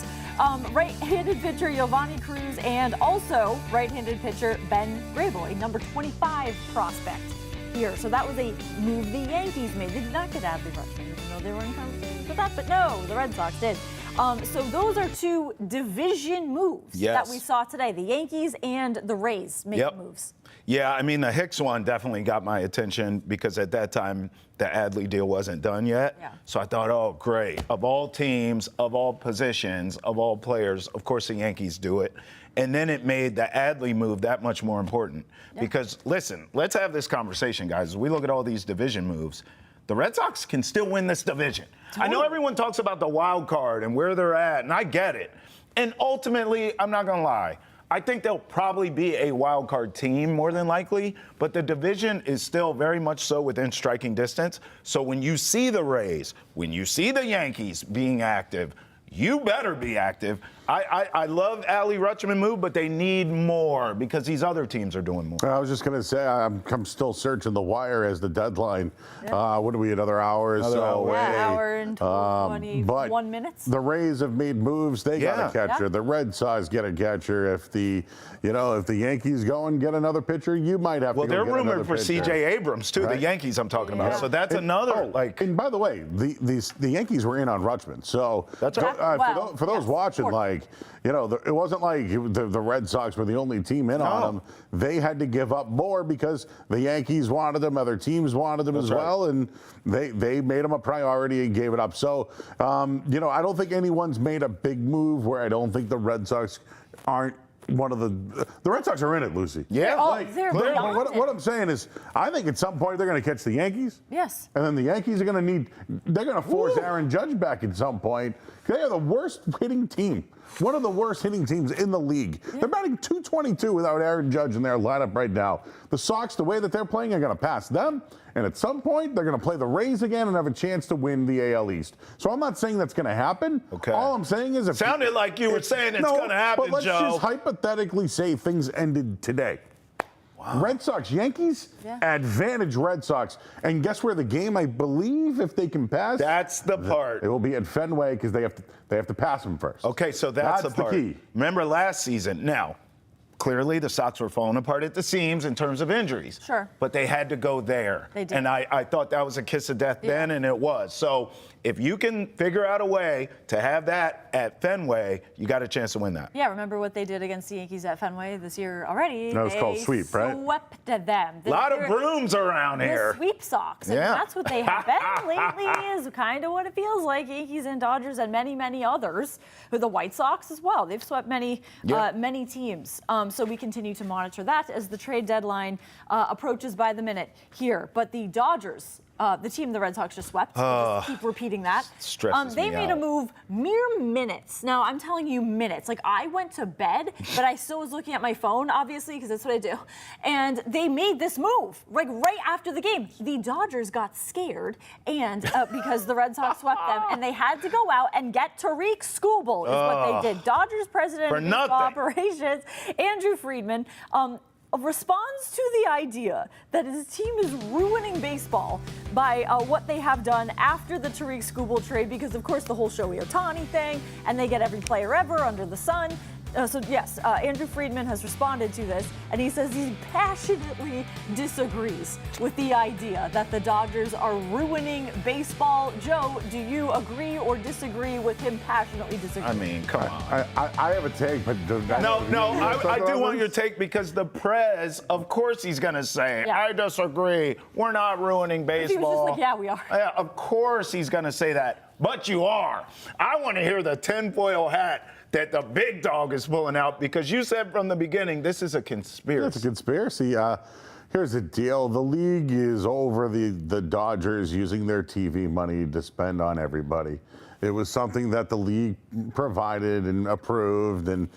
Right-handed pitcher Giovanni Cruz, and also right-handed pitcher Ben Grayboy, number 25 prospect here. So that was a move the Yankees made. They did not get Adley Rutschman, even though they were in conversation with that, but no, the Red Sox did. So those are two division moves that we saw today. The Yankees and the Rays making moves. Yeah, I mean, the Hicks one definitely got my attention because at that time, the Adley deal wasn't done yet. Yeah. So I thought, oh, great. Of all teams, of all positions, of all players, of course the Yankees do it. And then it made the Adley move that much more important. Yeah. Because, listen, let's have this conversation, guys. As we look at all these division moves, the Red Sox can still win this division. Totally. I know everyone talks about the wild card and where they're at, and I get it. And ultimately, I'm not going to lie, I think they'll probably be a wild card team more than likely, but the division is still very much so within striking distance. So when you see the Rays, when you see the Yankees being active, you better be active. I love Adley Rutschman move, but they need more because these other teams are doing more. I was just going to say, I'm still searching the wire as the deadline. What are we, another hour or so away? Yeah, hour and 21 minutes. The Rays have made moves. They got a catcher. Yeah. The Red Sox get a catcher. If the Yankees go and get another pitcher, you might have to go They're get another rumored for pitcher. C.J. Abrams, too, the Yankees I'm talking about. So that's another, And by the way, the Yankees were in on Rutschman. So that's right. For those watching, it wasn't like the Red Sox were the only team in on him. They had to give up more because the Yankees wanted him, other teams wanted him as well, and they made him a priority and gave it up. So, I don't think anyone's made a big move where I don't think the Red Sox aren't one of the Red Sox are in it, Lucy. Yeah. They're beyond what I'm saying is, I think at some point they're going to catch the Yankees. Yes. And then the Yankees are going to force Aaron Judge back at some point. They are the worst hitting team. One of the worst hitting teams in the league. Yeah. They're batting .222 without Aaron Judge in their lineup right now. The Sox, the way that they're playing, are going to pass them. And at some point, they're going to play the Rays again and have a chance to win the AL East. So I'm not saying that's going to happen. Okay. All I'm saying is, if sounded like you were saying it's going to happen, but let's Joe. just hypothetically say things ended today. Wow. Red Sox, Yankees, advantage Red Sox. And guess where the game, I believe, if they can pass? That's the part. It will be at Fenway because they have to pass them first. Okay, so that's the part. The key. Remember last season. Now, clearly the Sox were falling apart at the seams in terms of injuries. Sure. But they had to go there. They did. And I thought that was a kiss of death then, and it was. So if you can figure out a way to have that at Fenway, you got a chance to win that. Yeah, remember what they did against the Yankees at Fenway this year already? That was called sweep, right? Swept them. A lot of brooms around here. The sweep Sox. And that's what they have been lately is kind of what it feels like. Yankees and Dodgers and many, many others. With the White Sox as well. They've swept many teams. So we continue to monitor that as the trade deadline approaches by the minute here. But the Dodgers, the team the Red Sox just swept, just keep repeating that. They made a move mere minutes. Now, I'm telling you minutes. Like, I went to bed, but I still was looking at my phone, obviously, because that's what I do. And they made this move, like, right after the game. The Dodgers got scared and because the Red Sox swept them, and they had to go out and get Tariq Skubal, is what they did. Dodgers president of baseball operations, Andrew Friedman, responds to the idea that his team is ruining baseball by what they have done after the Tariq Skubal trade, because, of course, the whole Shohei Ohtani thing, and they get every player ever under the sun. Andrew Friedman has responded to this, and he says he passionately disagrees with the idea that the Dodgers are ruining baseball. Joe, do you agree or disagree with him passionately disagreeing? I mean, come on. I have a take, but I do want your take because the Prez, of course, he's going to say, I disagree. We're not ruining baseball. He was just like, yeah, we are. Yeah, of course he's going to say that, but you are. I want to hear the tinfoil hat that the big dog is pulling out, because you said from the beginning this is a conspiracy. It's a conspiracy. Here's the deal. The league is over the Dodgers using their TV money to spend on everybody. It was something that the league provided and approved, and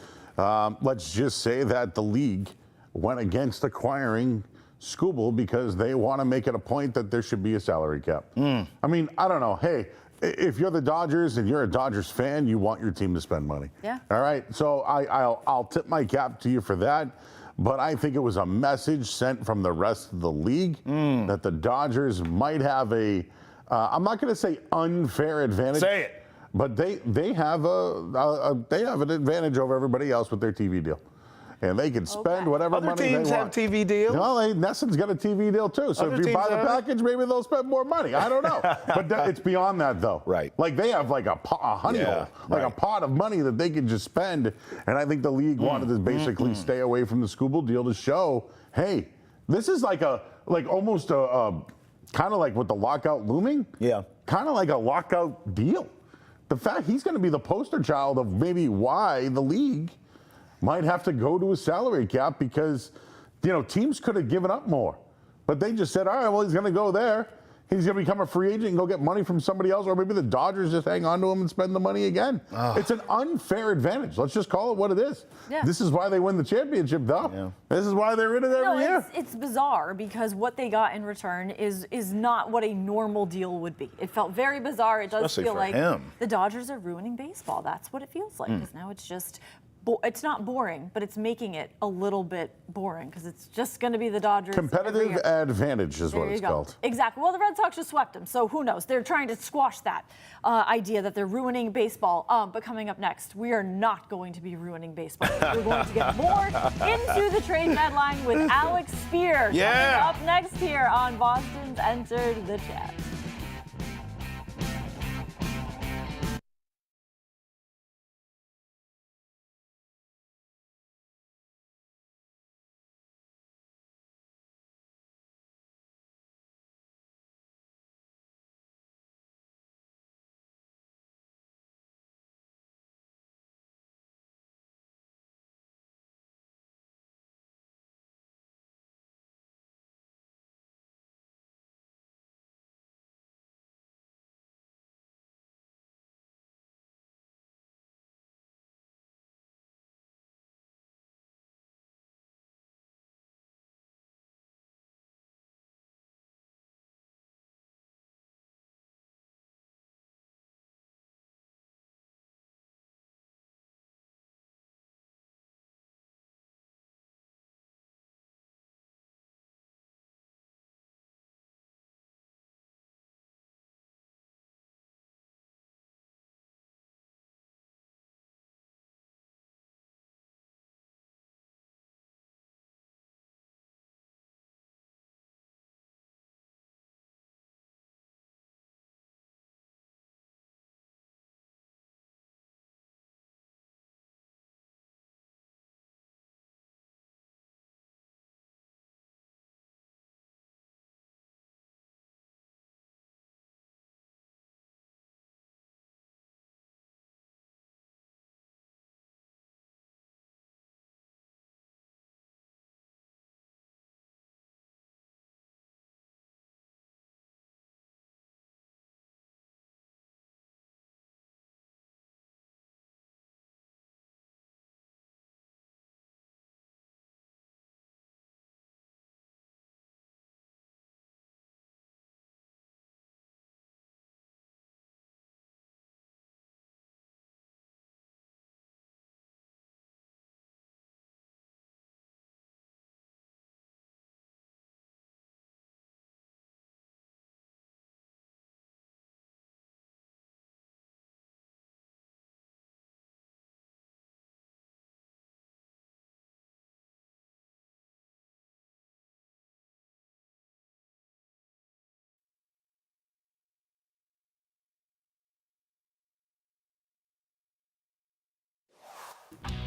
let's just say that the league went against acquiring Skubal because they want to make it a point that there should be a salary cap. I mean, I don't know. Hey, if you're the Dodgers and you're a Dodgers fan, you want your team to spend money. Yeah. All right. So I'll tip my cap to you for that. But I think it was a message sent from the rest of the league that the Dodgers might have I'm not going to say unfair advantage. Say it. But they have an advantage over everybody else with their TV deal. And they can spend whatever Other money they want. teams have TV deals? No, Nesson's got a TV deal too. So if you buy the package, maybe they'll spend more money. I don't know. But it's beyond that, though. Right. Like they have like a honey hole, like a pot of money that they can just spend. And I think the league wanted to basically stay away from the Skubal deal to show, hey, this is like almost a kind of like with the lockout looming. Yeah. Kind of like a lockout deal. The fact he's going to be the poster child of maybe why the league might have to go to a salary cap, because, teams could have given up more. But they just said, all right, well, he's going to go there. he's going to become a free agent and go get money from somebody else, or maybe the Dodgers just hang on to him and spend the money again. It's an unfair advantage. Let's just call it what it is. Yeah. This is why they win the championship, though. Yeah. This is why they're in it every year. It's bizarre because what they got in return is not what a normal deal would be. It felt very bizarre. It does Especially feel for like him. the Dodgers are ruining baseball. That's what it feels like. Because now it's just, it's not boring, but it's making it a little bit boring because it's just going to be the Dodgers. Competitive advantage is what it's called. Exactly. Well, the Red Sox just swept them, so who knows? They're trying to squash that idea that they're ruining baseball. But coming up next, we are not going to be ruining baseball. We're going to get more into the trade deadline with Alex Spear. Yeah. Coming up next here on Boston's Entered the Chat.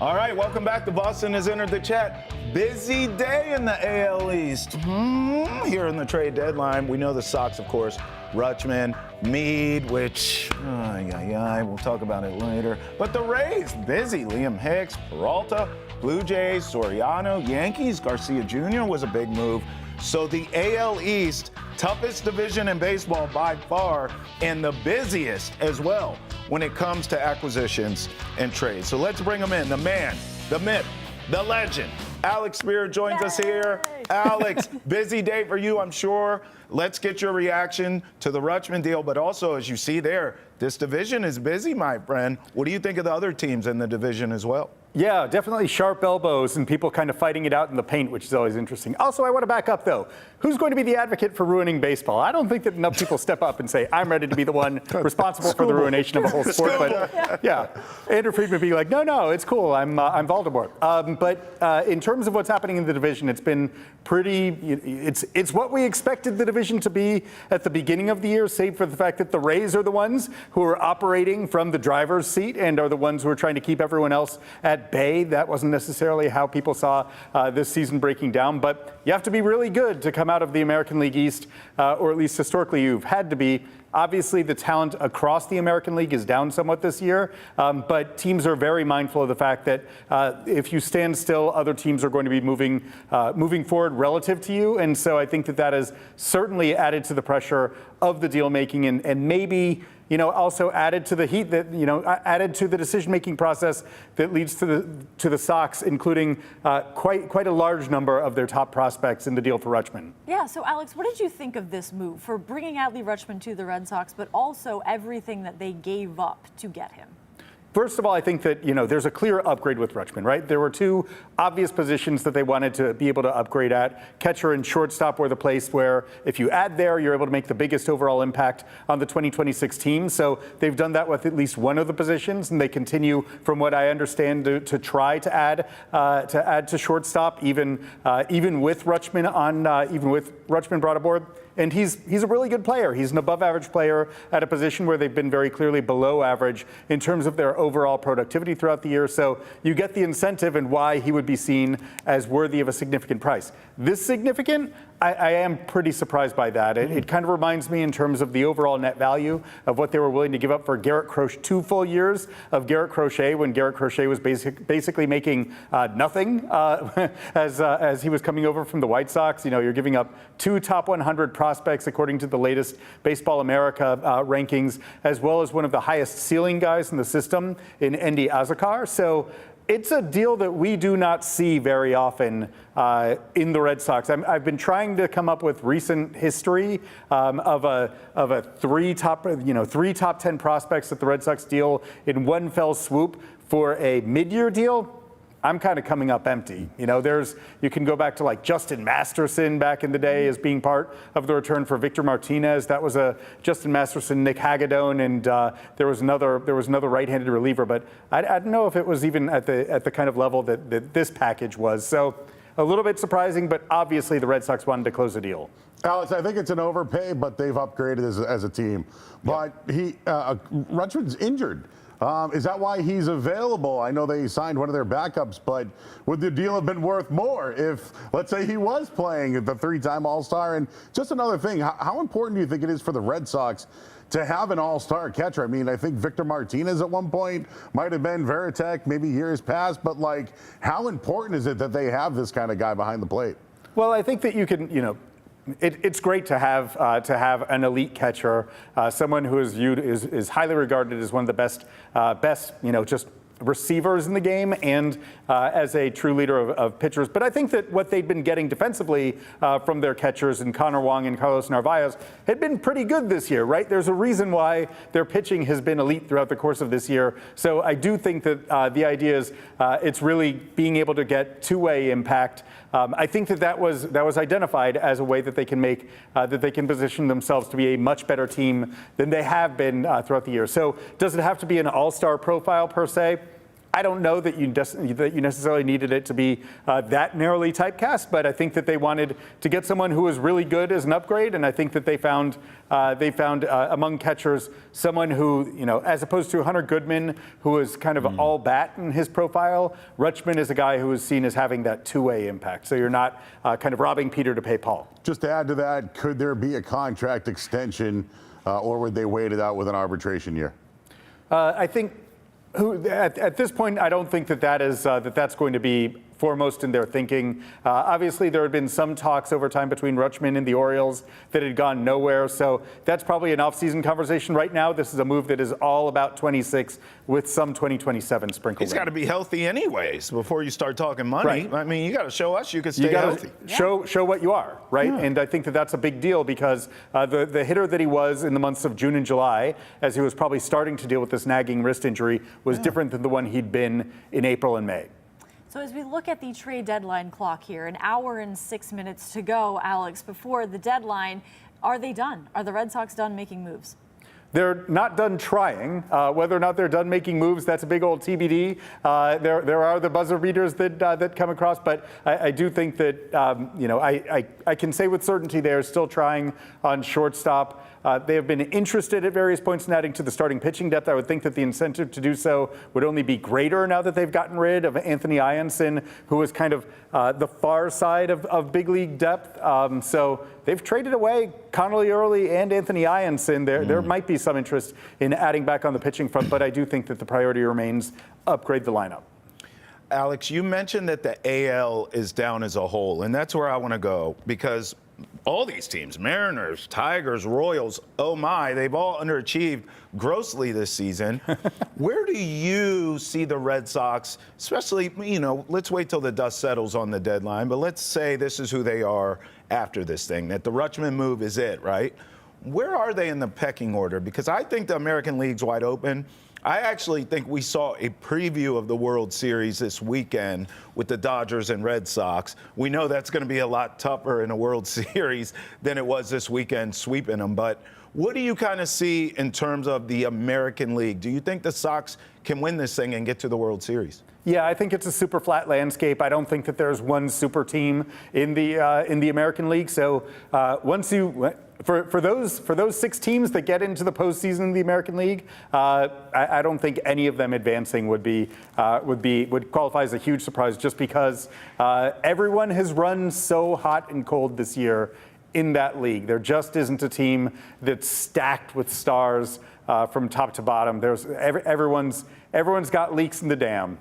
All right, welcome back to Boston has entered the chat. Busy day in the AL East. Here in the trade deadline, we know the Sox, of course, Rutschman, Mead, which, we'll talk about it later. But the Rays, busy. Liam Hicks, Peralta, Blue Jays, Soriano, Yankees, Garcia Jr. was a big move. So the AL East, toughest division in baseball by far, and the busiest as well when it comes to acquisitions and trades. So let's bring him in. The man, the myth, the legend. Alex Spear joins us here. Alex, busy day for you, I'm sure. Let's get your reaction to the Rutschman deal, but also, as you see there, this division is busy, my friend. What do you think of the other teams in the division as well? Yeah, definitely sharp elbows and people kind of fighting it out in the paint, which is always interesting. Also, I want to back up, though. Who's going to be the advocate for ruining baseball? I don't think that enough people step up and say, I'm ready to be the one responsible for the ruination of a whole sport. But yeah, Andrew Friedman being like, no, it's cool. I'm Voldemort. But in terms of what's happening in the division, it's been pretty, it's what we expected the division to be at the beginning of the year, save for the fact that the Rays are the ones who are operating from the driver's seat and are the ones who are trying to keep everyone else at at bay. That wasn't necessarily how people saw this season breaking down. But you have to be really good to come out of the American League East, or at least historically you've had to be. Obviously, the talent across the American League is down somewhat this year, but teams are very mindful of the fact that if you stand still, other teams are going to be moving forward relative to you. And so I think that has certainly added to the pressure of the deal making, and maybe also added to the heat that added to the decision-making process that leads to the Sox, including quite a large number of their top prospects in the deal for Rutschman. Yeah. So, Alex, what did you think of this move for bringing Adley Rutschman to the Red Sox, but also everything that they gave up to get him? First of all, I think that, there's a clear upgrade with Rutschman, right? There were two obvious positions that they wanted to be able to upgrade at. Catcher and shortstop were the place where if you add there, you're able to make the biggest overall impact on the 2026 team. So they've done that with at least one of the positions, and they continue, from what I understand, to try to add to shortstop, even with Rutschman brought aboard. And he's a really good player. He's an above-average player at a position where they've been very clearly below average in terms of their overall productivity throughout the year. So you get the incentive and why he would be seen as worthy of a significant price. This significant? I am pretty surprised by that. It kind of reminds me in terms of the overall net value of what they were willing to give up for Garrett Crochet, 2 full years of Garrett Crochet, when Garrett Crochet was basically making nothing as he was coming over from the White Sox. You're giving up 2 top 100 prospects according to the latest Baseball America rankings, as well as one of the highest ceiling guys in the system in Endy Azekar. So it's a deal that we do not see very often in the Red Sox. I've been trying to come up with recent history of a 3 top 10 prospects that the Red Sox deal in one fell swoop for a mid-year deal. I'm kind of coming up empty. You can go back to like Justin Masterson back in the day as being part of the return for Victor Martinez. That was a Justin Masterson, Nick Hagedorn, and there was another right-handed reliever. But I don't know if it was even at the kind of level that this package was. So a little bit surprising, but obviously the Red Sox wanted to close the deal. Alex, I think it's an overpay, but they've upgraded as a team. But Rutschman's injured. Is that why he's available? I know they signed one of their backups, but would the deal have been worth more if, let's say, he was playing the 3-time All-Star? And just another thing, how important do you think it is for the Red Sox to have an All-Star catcher? I mean, I think Victor Martinez at one point might have been Veritek, maybe years past, but how important is it that they have this kind of guy behind the plate? Well, I think that you can, it's great to have an elite catcher, someone who is viewed is highly regarded as one of the best just receivers in the game, and as a true leader of pitchers. But I think that what they've been getting defensively from their catchers in Connor Wong and Carlos Narvaez had been pretty good this year, right? There's a reason why their pitching has been elite throughout the course of this year. So I do think that the idea is it's really being able to get two-way impact. I think that was identified as a way that they can make that they can position themselves to be a much better team than they have been throughout the year. So does it have to be an all-star profile per se? I don't know that you necessarily needed it to be that narrowly typecast, but I think that they wanted to get someone who was really good as an upgrade, and I think that they found among catchers someone who, as opposed to Hunter Goodman, who is kind of all bat in his profile, Rutschman is a guy who is seen as having that two-way impact. So you're not kind of robbing Peter to pay Paul. Just to add to that, could there be a contract extension, or would they wait it out with an arbitration year? I think. At this point, I don't think that's going to be foremost in their thinking. Obviously, there had been some talks over time between Rutschman and the Orioles that had gone nowhere. So that's probably an off-season conversation. Right now, this is a move that is all about 26 with some 2027 sprinkled in. He's got to be healthy anyways before you start talking money. Right. I mean, you got to show us you can stay healthy. Show what you are, right? Yeah. And I think that that's a big deal because the hitter that he was in the months of June and July, as he was probably starting to deal with this nagging wrist injury, was different than the one he'd been in April and May. So as we look at the trade deadline clock here, an hour and 6 minutes to go, Alex, before the deadline, are they done? Are the Red Sox done making moves? They're not done trying. Whether or not they're done making moves, that's a big old TBD. There are the buzzer beaters that come across, but I do think that I can say with certainty they're still trying on shortstop. They have been interested at various points in adding to the starting pitching depth. I would think that the incentive to do so would only be greater now that they've gotten rid of Anthony Ianson, who was kind of the far side of big league depth. So they've traded away Connolly Early and Anthony Ianson. There might be some interest in adding back on the pitching front, but I do think that the priority remains upgrade the lineup. Alex, you mentioned that the AL is down as a whole, and that's where I want to go because all these teams, Mariners, Tigers, Royals, oh my, they've all underachieved grossly this season. Where do you see the Red Sox, especially, let's wait till the dust settles on the deadline, but let's say this is who they are after this thing, that the Rutschman move is it, right? Where are they in the pecking order? Because I think the American League's wide open. I actually think we saw a preview of the World Series this weekend with the Dodgers and Red Sox. We know that's going to be a lot tougher in a World Series than it was this weekend sweeping them. But what do you kind of see in terms of the American League? Do you think the Sox can win this thing and get to the World Series? Yeah, I think it's a super flat landscape. I don't think that there's one super team in the American League. So for those 6 teams that get into the postseason in the American League, I don't think any of them advancing would qualify as a huge surprise, just because everyone has run so hot and cold this year in that league. There just isn't a team that's stacked with stars from top to bottom. Everyone's got leaks in the dam.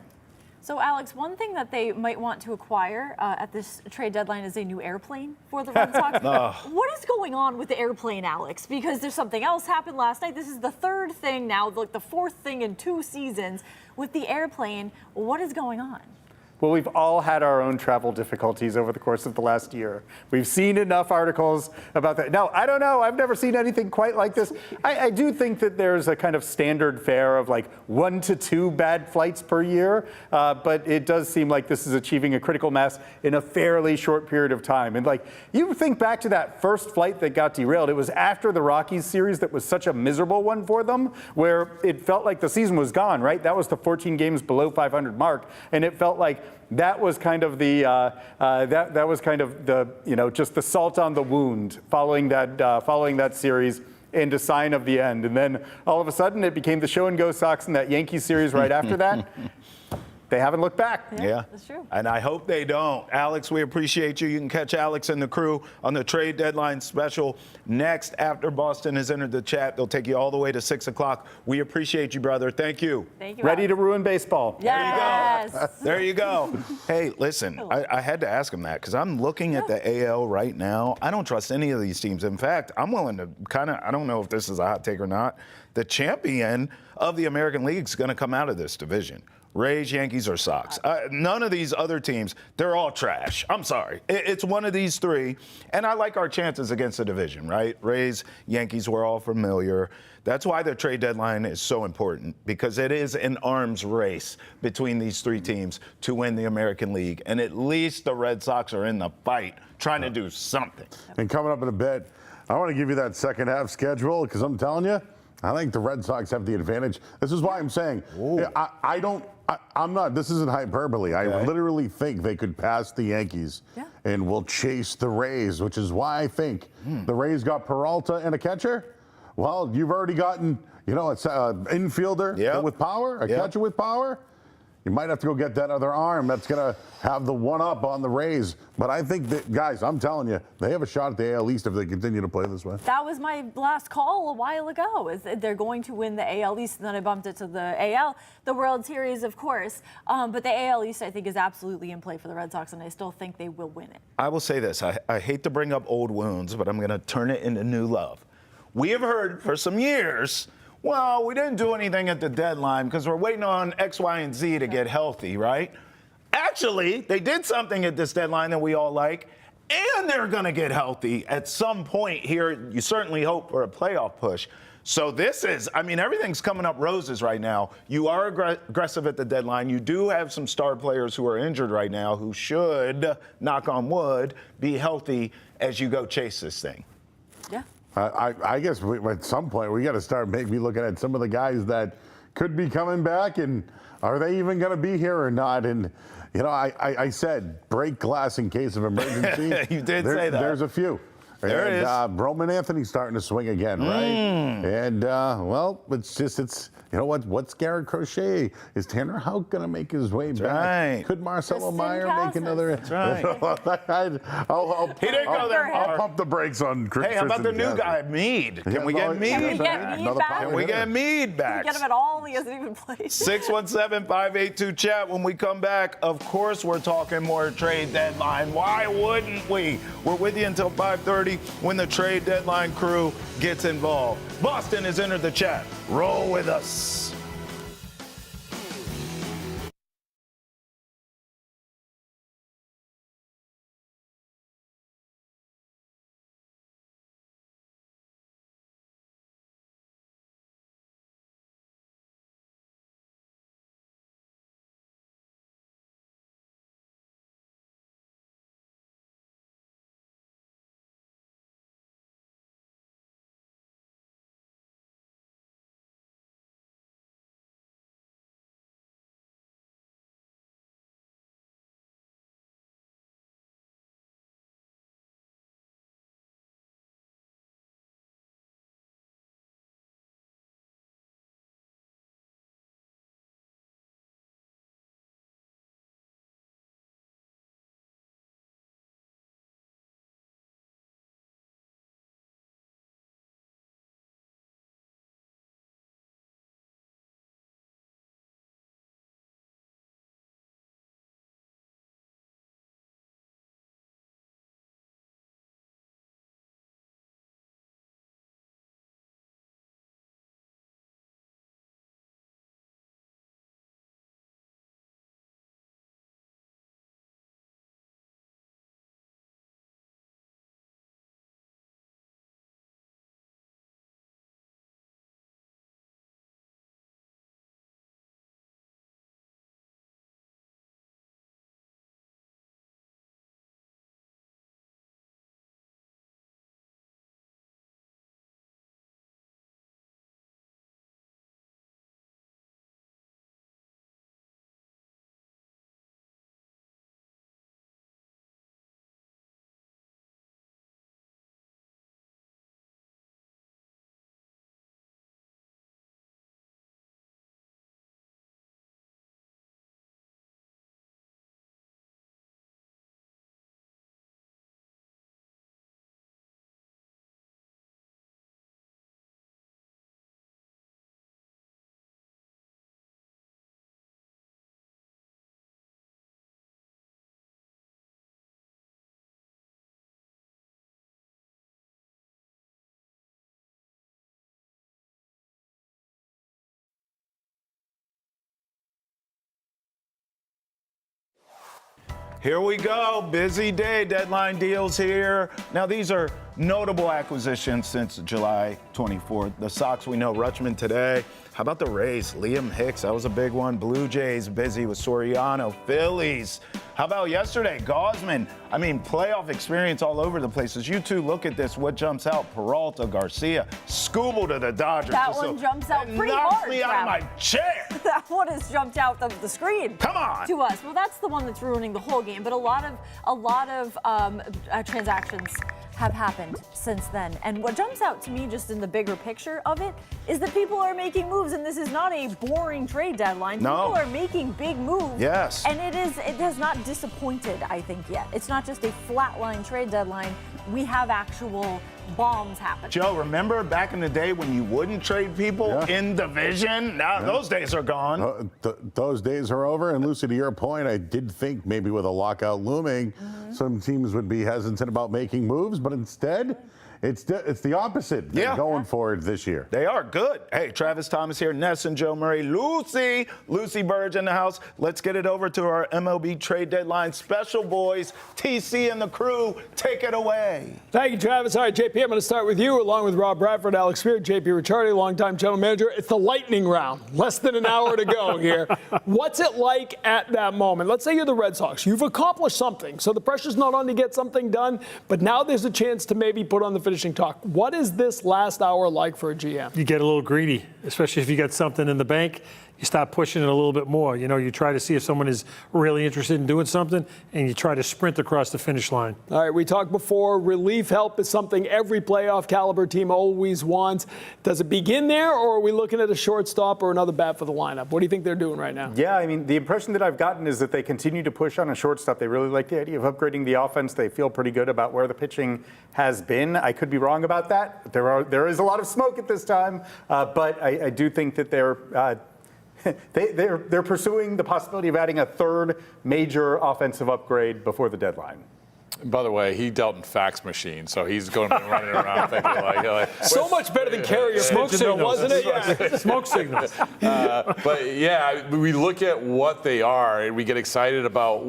So, Alex, one thing that they might want to acquire at this trade deadline is a new airplane for the Red Sox. What is going on with the airplane, Alex? Because there's something else happened last night. This is the 3rd thing now, like the 4th thing in 2 seasons with the airplane. What is going on? Well, we've all had our own travel difficulties over the course of the last year. We've seen enough articles about that. Now, I don't know. I've never seen anything quite like this. I do think that there's a kind of standard fare of like 1 to 2 bad flights per year, but it does seem like this is achieving a critical mass in a fairly short period of time. And like, you think back to that first flight that got derailed. It was after the Rockies series that was such a miserable one for them, where it felt like the season was gone, right? That was the 14 games below 500 mark, and it felt like that was kind of the just the salt on the wound following that series and a sign of the end. And then all of a sudden it became the show and go Sox in that Yankees series right after that. They haven't looked back. Yeah, that's true. And I hope they don't. Alex, we appreciate you. You can catch Alex and the crew on the trade deadline special next after Boston has entered the chat. They'll take you all the way to 6 o'clock. We appreciate you, brother. Thank you. Thank you. Ready to ruin baseball. Yes. There you go. Hey, listen, I had to ask him that because I'm looking at the AL right now. I don't trust any of these teams. In fact, I'm willing to I don't know if this is a hot take or not, the champion of the American League is going to come out of this division. Rays, Yankees, or Sox. None of these other teams, they're all trash. I'm sorry. It's one of these 3. And I like our chances against the division, right? Rays, Yankees, we're all familiar. That's why the trade deadline is so important, because it is an arms race between these 3 teams to win the American League. And at least the Red Sox are in the fight, trying to do something. And coming up in a bit, I want to give you that second half schedule, because I'm telling you, I think the Red Sox have the advantage. This is why I'm saying, I'm not, this isn't hyperbole. I literally think they could pass the Yankees and will chase the Rays, which is why I think the Rays got Peralta and a catcher. Well, you've already gotten, it's an infielder with power, a catcher with power. You might have to go get that other arm that's going to have the one-up on the Rays. But I think that, guys, I'm telling you, they have a shot at the AL East if they continue to play this way. That was my last call a while ago, is that they're going to win the AL East, and then I bumped it to the AL, the World Series, of course. But the AL East, I think, is absolutely in play for the Red Sox, and I still think they will win it. I will say this. I hate to bring up old wounds, but I'm going to turn it into new love. We have heard for some years, well, we didn't do anything at the deadline because we're waiting on X, Y, and Z to get healthy, right? Actually, they did something at this deadline that we all like, and they're going to get healthy at some point here. You certainly hope for a playoff push. So this is, everything's coming up roses right now. You are aggressive at the deadline. You do have some star players who are injured right now who should, knock on wood, be healthy as you go chase this thing. Yeah. I guess at some point we got to start maybe looking at some of the guys that could be coming back, and are they even going to be here or not? And you know, I said break glass in case of emergency. You did say that. There's a few. There it is. Roman Anthony's starting to swing again, right? And well, it's you know what's Garrett Crochet? Is Tanner Houck going to make his way back? Right. Could Marcelo Just Meyer make another? That's right. He didn't go there I'll hard. pump the brakes on Chris. Hey, how about the new Tristan guy, Mead? Can we get Mead? Can we get Mead back? Can we get Mead back? Get him at all. He hasn't even played. 617-582-CHAT. When we come back, of course, we're talking more trade deadline. Why wouldn't we? We're with you until 5:30 when the trade deadline crew gets involved. Boston has entered the chat. Roll with us. Here we go. Busy day. Deadline deals here. Now, these are notable acquisitions since July 24th. The Sox, we know Rutschman today. How about the Rays? Liam Hicks, that was a big one. Blue Jays busy with Soriano. Phillies. How about yesterday? Gausman. I mean, playoff experience all over the place. As you two look at this, what jumps out? Peralta, Garcia, Skubal to the Dodgers. That one jumps out pretty hard. Knocks me out of my chair. That one has jumped out of the screen. Come on. To us. Well, that's the one that's ruining the whole game. But a lot of transactions have happened since then. And what jumps out to me just in the bigger picture of it is that people are making moves, and this is not a boring trade deadline. No. People are making big moves. Yes. And it has not disappointed, I think, yet. It's not just a flatline trade deadline. We have actual bombs happening. Joe, remember back in the day when you wouldn't trade people in division? Now those days are gone. Those days are over. And Lucy, to your point, I did think maybe with a lockout looming, some teams would be hesitant about making moves, but instead, it's the opposite going forward this year. They are good. Hey, Travis Thomas here, Ness and Joe Murray, Lucy Burdge in the house. Let's get it over to our MLB Trade Deadline special boys. TC and the crew, take it away. Thank you, Travis. All right, JP, I'm going to start with you, along with Rob Bradford, Alex Spear, JP Ricciardi, longtime general manager. It's the lightning round. Less than an hour to go here. What's it like at that moment? Let's say you're the Red Sox. You've accomplished something, so the pressure's not on to get something done, but now there's a chance to maybe put on the finishing talk. What is this last hour like for a GM? You get a little greedy, especially if you got something in the bank. You start pushing it a little bit more. You know, you try to see if someone is really interested in doing something, and you try to sprint across the finish line. All right, we talked before. Relief help is something every playoff caliber team always wants. Does it begin there, or are we looking at a shortstop or another bat for the lineup? What do you think they're doing right now? Yeah, I mean, the impression that I've gotten is that they continue to push on a shortstop. They really like the idea of upgrading the offense. They feel pretty good about where the pitching has been. I could be wrong about that. There is a lot of smoke at this time, but I do think that they're pursuing the possibility of adding a third major offensive upgrade before the deadline. By the way, he dealt in fax machine, so he's going to be running around thinking like So much better than carrier Smoke pigeon, though, signals. wasn't it? Yeah. Smoke signals. But yeah, we look at what they are, and we get excited about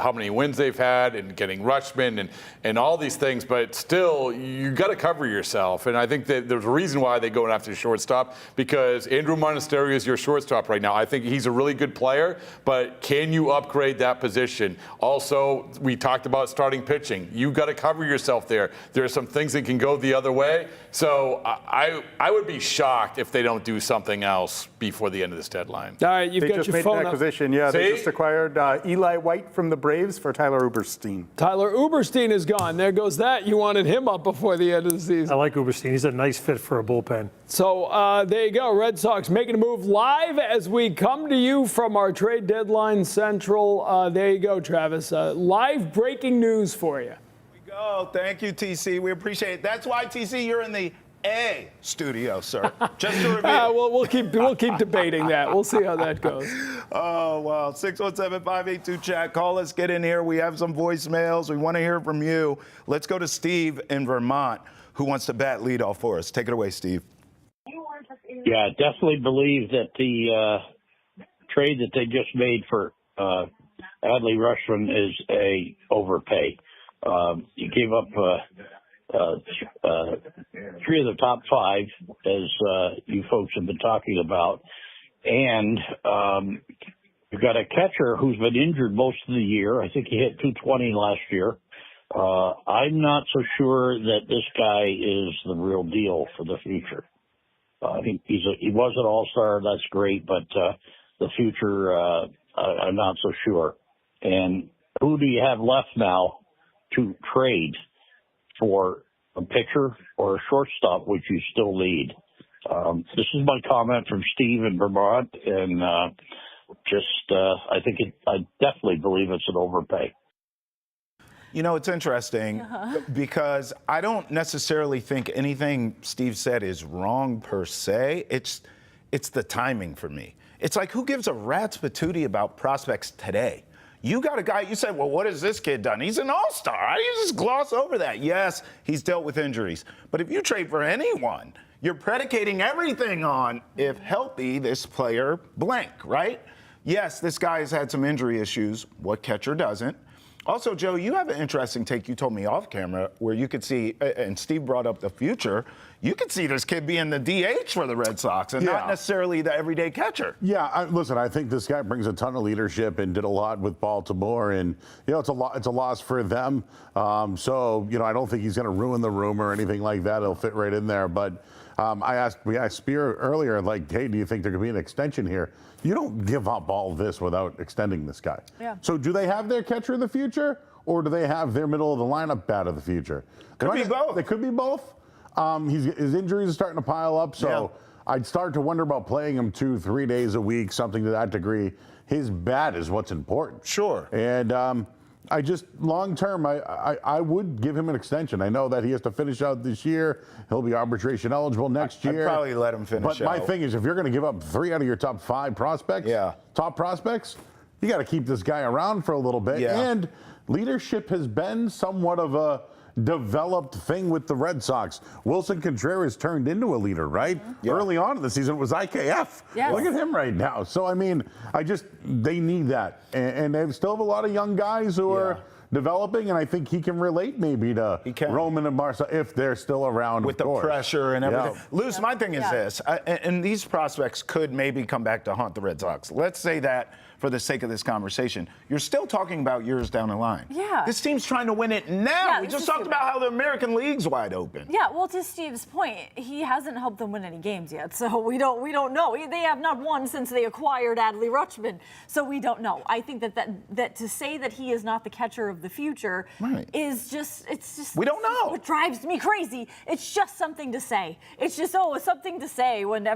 how many wins they've had, and getting Rutschman and all these things. But still, you got to cover yourself, and I think that there's a reason why they go after shortstop, because Andrew Monasterio is your shortstop right now. I think he's a really good player, but can you upgrade that position? Also, we talked about starting pitching. You got to cover yourself there. There are some things that can go the other way. So I would be shocked if they don't do something else before the end of this deadline. All right, you've They got just your made phone an up. acquisition. Yeah, they just acquired Eli White from the Braves for Tyler Uberstein. Tyler Uberstein is gone. There goes that. You wanted him up before the end of the season. I like Uberstein. He's a nice fit for a bullpen. So there you go. Red Sox making a move live as we come to you from our trade deadline central. There you go, Travis. Live breaking news for you. Oh, thank you, TC. We appreciate it. That's why, TC, you're in the A studio, sir. Just to review. Well, we'll keep debating that. We'll see how that goes. Oh, wow. 617-582-CHAT. Call us. Get in here. We have some voicemails. We want to hear from you. Let's go to Steve in Vermont, who wants to bat leadoff for us. Take it away, Steve. Yeah, definitely believe that the trade that they just made for Adley Rutschman is a overpay. You gave up three of the top five, as you folks have been talking about, and you've got a catcher who's been injured most of the year. I think he hit 220 last year. I'm not so sure that this guy is the real deal for the future. I think he was an all-star. That's great, but the future, I'm not so sure. And who do you have left now to trade for a pitcher or a shortstop, which you still need? This is my comment from Steve in Vermont, and I definitely believe it's an overpay. You know, it's interesting because I don't necessarily think anything Steve said is wrong per se. It's the timing for me. It's like, who gives a rat's patootie about prospects today? You got a guy, you said, well, what has this kid done? He's an all-star. You just gloss over that. Yes, he's dealt with injuries. But if you trade for anyone, you're predicating everything on, if healthy, this player blank, right? Yes, this guy has had some injury issues. What catcher doesn't? Also, Joe, you have an interesting take you told me off camera where you could see, and Steve brought up the future, you could see this kid being the DH for the Red Sox and not necessarily the everyday catcher. Yeah, listen, I think this guy brings a ton of leadership and did a lot with Baltimore, and it's a loss for them. So I don't think he's going to ruin the room or anything like that. He'll fit right in there. But we asked Spear earlier, like, hey, do you think there could be an extension here? You don't give up all this without extending this guy. Yeah. So do they have their catcher of the future, or do they have their middle of the lineup bat of the future? Could be both. They could be both. His injuries are starting to pile up, so I'd start to wonder about playing him 2-3 days a week, something to that degree. His bat is what's important. Sure. And I just, long term, I would give him an extension. I know that he has to finish out this year. He'll be arbitration eligible next year. I'd probably let him finish But my thing is, if you're going to give up 3 out of your top 5 prospects, top prospects, you got to keep this guy around for a little bit. Yeah. And leadership has been somewhat of a developed thing with the Red Sox. Wilson Contreras turned into a leader, right? Yeah. Early on in the season, it was IKF. Yes. Look at him right now. So, I mean, they need that. And they still have a lot of young guys who are developing, and I think he can relate maybe to Roman and Marcell if they're still around. With the pressure and everything. Luz, my thing is this, and these prospects could maybe come back to haunt the Red Sox. Let's say that for the sake of this conversation. You're still talking about years down the line. Yeah. This team's trying to win it now. We just talked about how the American League's wide open. Yeah, well, to Steve's point, he hasn't helped them win any games yet, so we don't know. They have not won since they acquired Adley Rutschman, so we don't know. I think that to say that he is not the catcher of the future is just we don't know. What drives me crazy. It's just something to say. It's just it's something to say when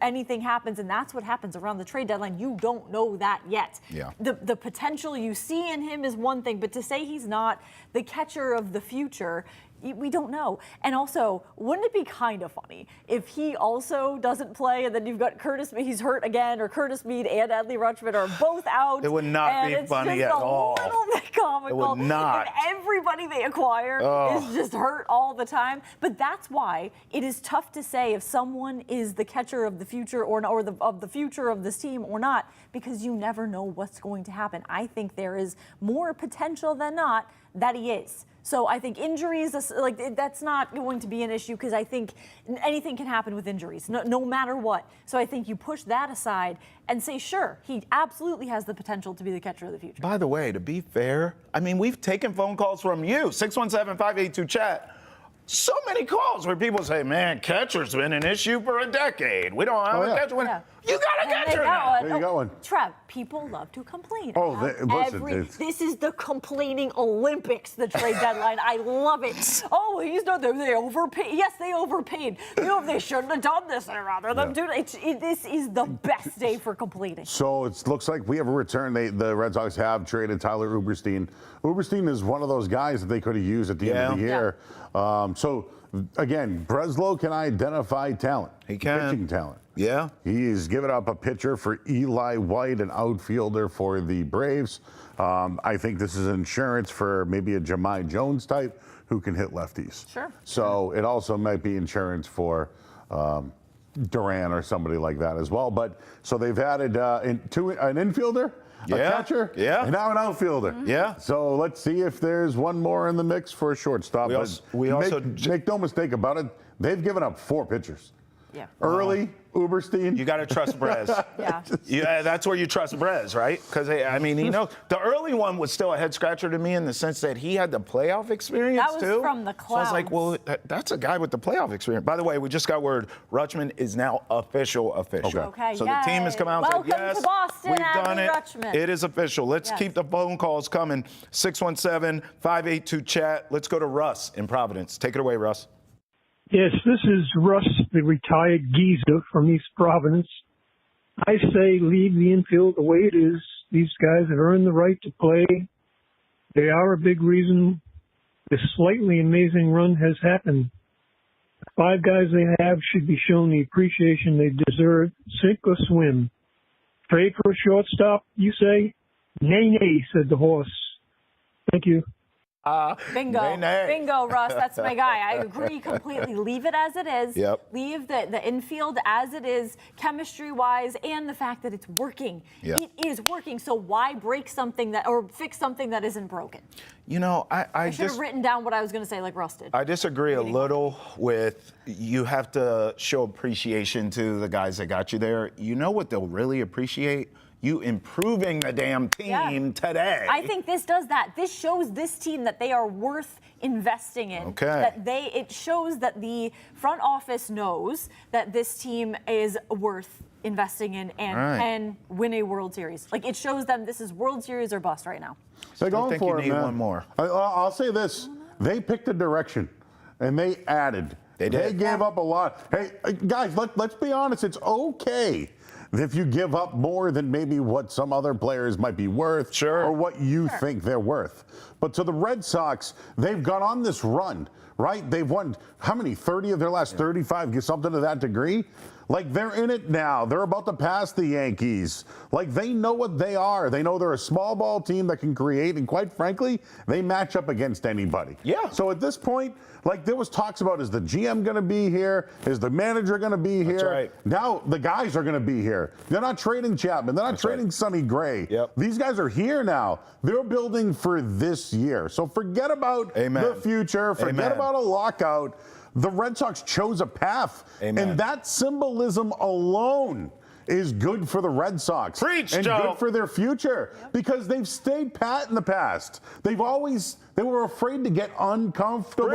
anything happens, and that's what happens around the trade deadline. You don't know that yet. Yeah. The potential you see in him is one thing, but to say he's not the catcher of the future, we don't know. And also, wouldn't it be kind of funny if he also doesn't play and then you've got Curtis, he's hurt again, or Curtis Mead and Adley Rutschman are both out? It would not be funny at all. It's just a little bit comical. It would not. And everybody they acquire is just hurt all the time. But that's why it is tough to say if someone is the catcher of the future or of the future of this team or not, because you never know what's going to happen. I think there is more potential than not that he is. So I think injuries, that's not going to be an issue, because I think anything can happen with injuries, no matter what. So I think you push that aside and say, sure, he absolutely has the potential to be the catcher of the future. By the way, to be fair, I mean, we've taken phone calls from you, 617-582-CHAT. So many calls where people say, man, catcher's been an issue for a decade. We don't have a catcher. Yeah. You got a catcher now. There you got one. Trev, people love to complain. This is the complaining Olympics, the trade deadline. I love it. Oh, he's not there. They overpaid. Yes, they overpaid. They shouldn't have done this. I'd rather them do it. This is the best day for complaining. So it looks like we have a return. The Red Sox have traded Tyler Uberstein. Uberstein is one of those guys that they could have used at the end of the year. So, again, Breslow can identify talent. He can. Pitching talent. Yeah. He's given up a pitcher for Eli White, an outfielder for the Braves. I think this is insurance for maybe a Jahmai Jones type who can hit lefties. Sure. So it also might be insurance for Duran or somebody like that as well. But so they've added an infielder, a catcher, and now an outfielder. Yeah. So let's see if there's one more in the mix for a shortstop. Make no mistake about it, they've given up 4 pitchers. Yeah. Early, Uberstein. You got to trust Brez. Yeah, that's where you trust Brez, right? Because, I mean, the early one was still a head scratcher to me in the sense that he had the playoff experience, too. That was from the Clouds. So I was like, well, that's a guy with the playoff experience. By the way, we just got word Rutschman is now official. Okay. So the team has come out and said, yes, to Boston, we've done it. Rutschman. It is official. Let's keep the phone calls coming. 617-582-CHAT. Let's go to Russ in Providence. Take it away, Russ. Yes, this is Russ, the retired geezer from East Providence. I say leave the infield the way it is. These guys have earned the right to play. They are a big reason this slightly amazing run has happened. The 5 guys they have should be shown the appreciation they deserve, sink or swim. Trade for a shortstop, you say? Nay, nay, said the horse. Thank you. Bingo, Russ. That's my guy. I agree completely. Leave it as it is. Yep. Leave the infield as it is, chemistry-wise, and the fact that it's working. Yep. It is working. So why break something or fix something that isn't broken? I should have written down what I was going to say, like Russ did. I disagree a little with you have to show appreciation to the guys that got you there. You know what they'll really appreciate? You improving the damn team today. I think this does that. This shows this team that they are worth investing in. Okay. It shows that the front office knows that this team is worth investing in and can win a World Series. Like, it shows them this is World Series or bust right now. They're going for it, you need man. one more. I'll say this. They picked a direction, and they added. They did. They gave up a lot. Hey, guys, let's be honest. It's okay if you give up more than maybe what some other players might be worth or what you think they're worth. But to the Red Sox, they've gone on this run, right? They've won, how many, 30 of their last 35, something to that degree? Like, they're in it now. They're about to pass the Yankees. Like, they know what they are. They know they're a small ball team that can create, and quite frankly, they match up against anybody. Yeah. So at this point, like, there was talks about, is the GM going to be here? Is the manager going to be here? That's right. Now the guys are going to be here. They're not trading Chapman. They're not trading Sonny Gray. Yep. These guys are here now. They're building for this year. So forget about the future. Forget about a lockout. The Red Sox chose a path. Amen. And that symbolism alone is good for the Red Sox. Preach, and Joe. good for their future because they've stayed pat in the past. They were afraid to get uncomfortable.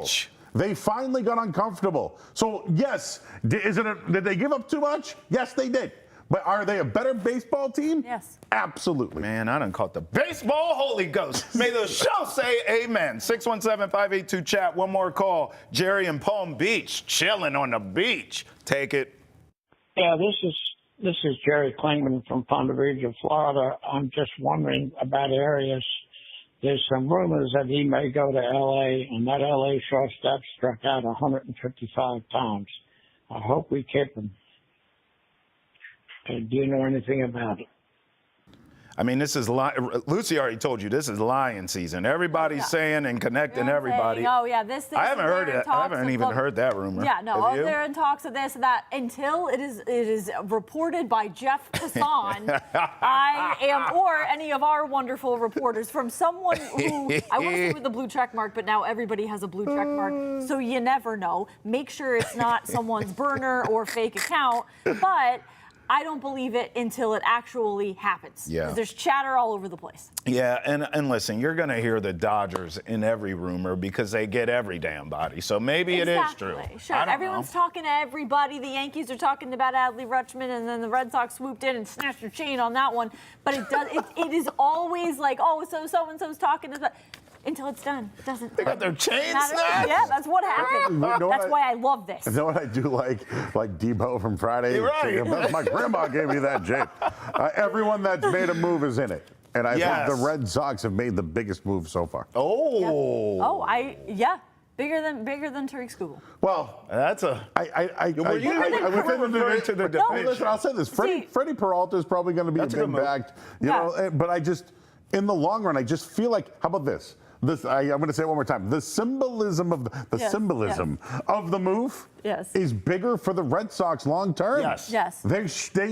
Preach. They finally got uncomfortable. So yes, did they give up too much? Yes, they did. But are they a better baseball team? Yes. Absolutely. Man, I done caught the baseball Holy Ghost. May the show say amen. 617-582-CHAT. One more call. Jerry in Palm Beach, chilling on the beach. Take it. Yeah, this is Jerry Klingman from Ponte Vedra, Florida. I'm just wondering about Arias. There's some rumors that he may go to L.A., and that L.A. shortstop struck out 155 times. I hope we keep him. Do you know anything about it? I mean, this is Lucy already told you this is lion season. Everybody's saying and connecting everybody. This. I haven't heard it. I haven't even heard that rumor. Yeah, no. They're in talks of this and that until it is reported by Jeff Passan. I am, or any of our wonderful reporters, from someone who I want to say with a blue check mark, but now everybody has a blue check mark, so you never know. Make sure it's not someone's burner or fake account, but I don't believe it until it actually happens. Yeah. 'Cause there's chatter all over the place. Yeah, and listen, you're going to hear the Dodgers in every rumor because they get every damn body. So maybe it is true. Sure. I don't Everyone's know. talking to everybody. The Yankees are talking about Adley Rutschman, and then the Red Sox swooped in and snatched your chain on that one. But it is always like, oh, so-and-so's talking about. Until it's done. It doesn't. They got their chains matter. snatched? Yeah, that's what happened. That's why I love this. You know what I do like Debo from Friday? You're right. My grandma gave me that, Jake. Everyone that's made a move is in it. And I think the Red Sox have made the biggest move so far. Oh. Yeah. Oh, bigger than Tariq Skubal. Well, that's a. We're referring to the division. Listen, I'll say this. Freddie Peralta is probably going to be That's a an good move. impact. You know, but I just, in the long run, I just feel like, how about this? I'm going to say it one more time. The symbolism of of the move is bigger for the Red Sox long term. Yes. They're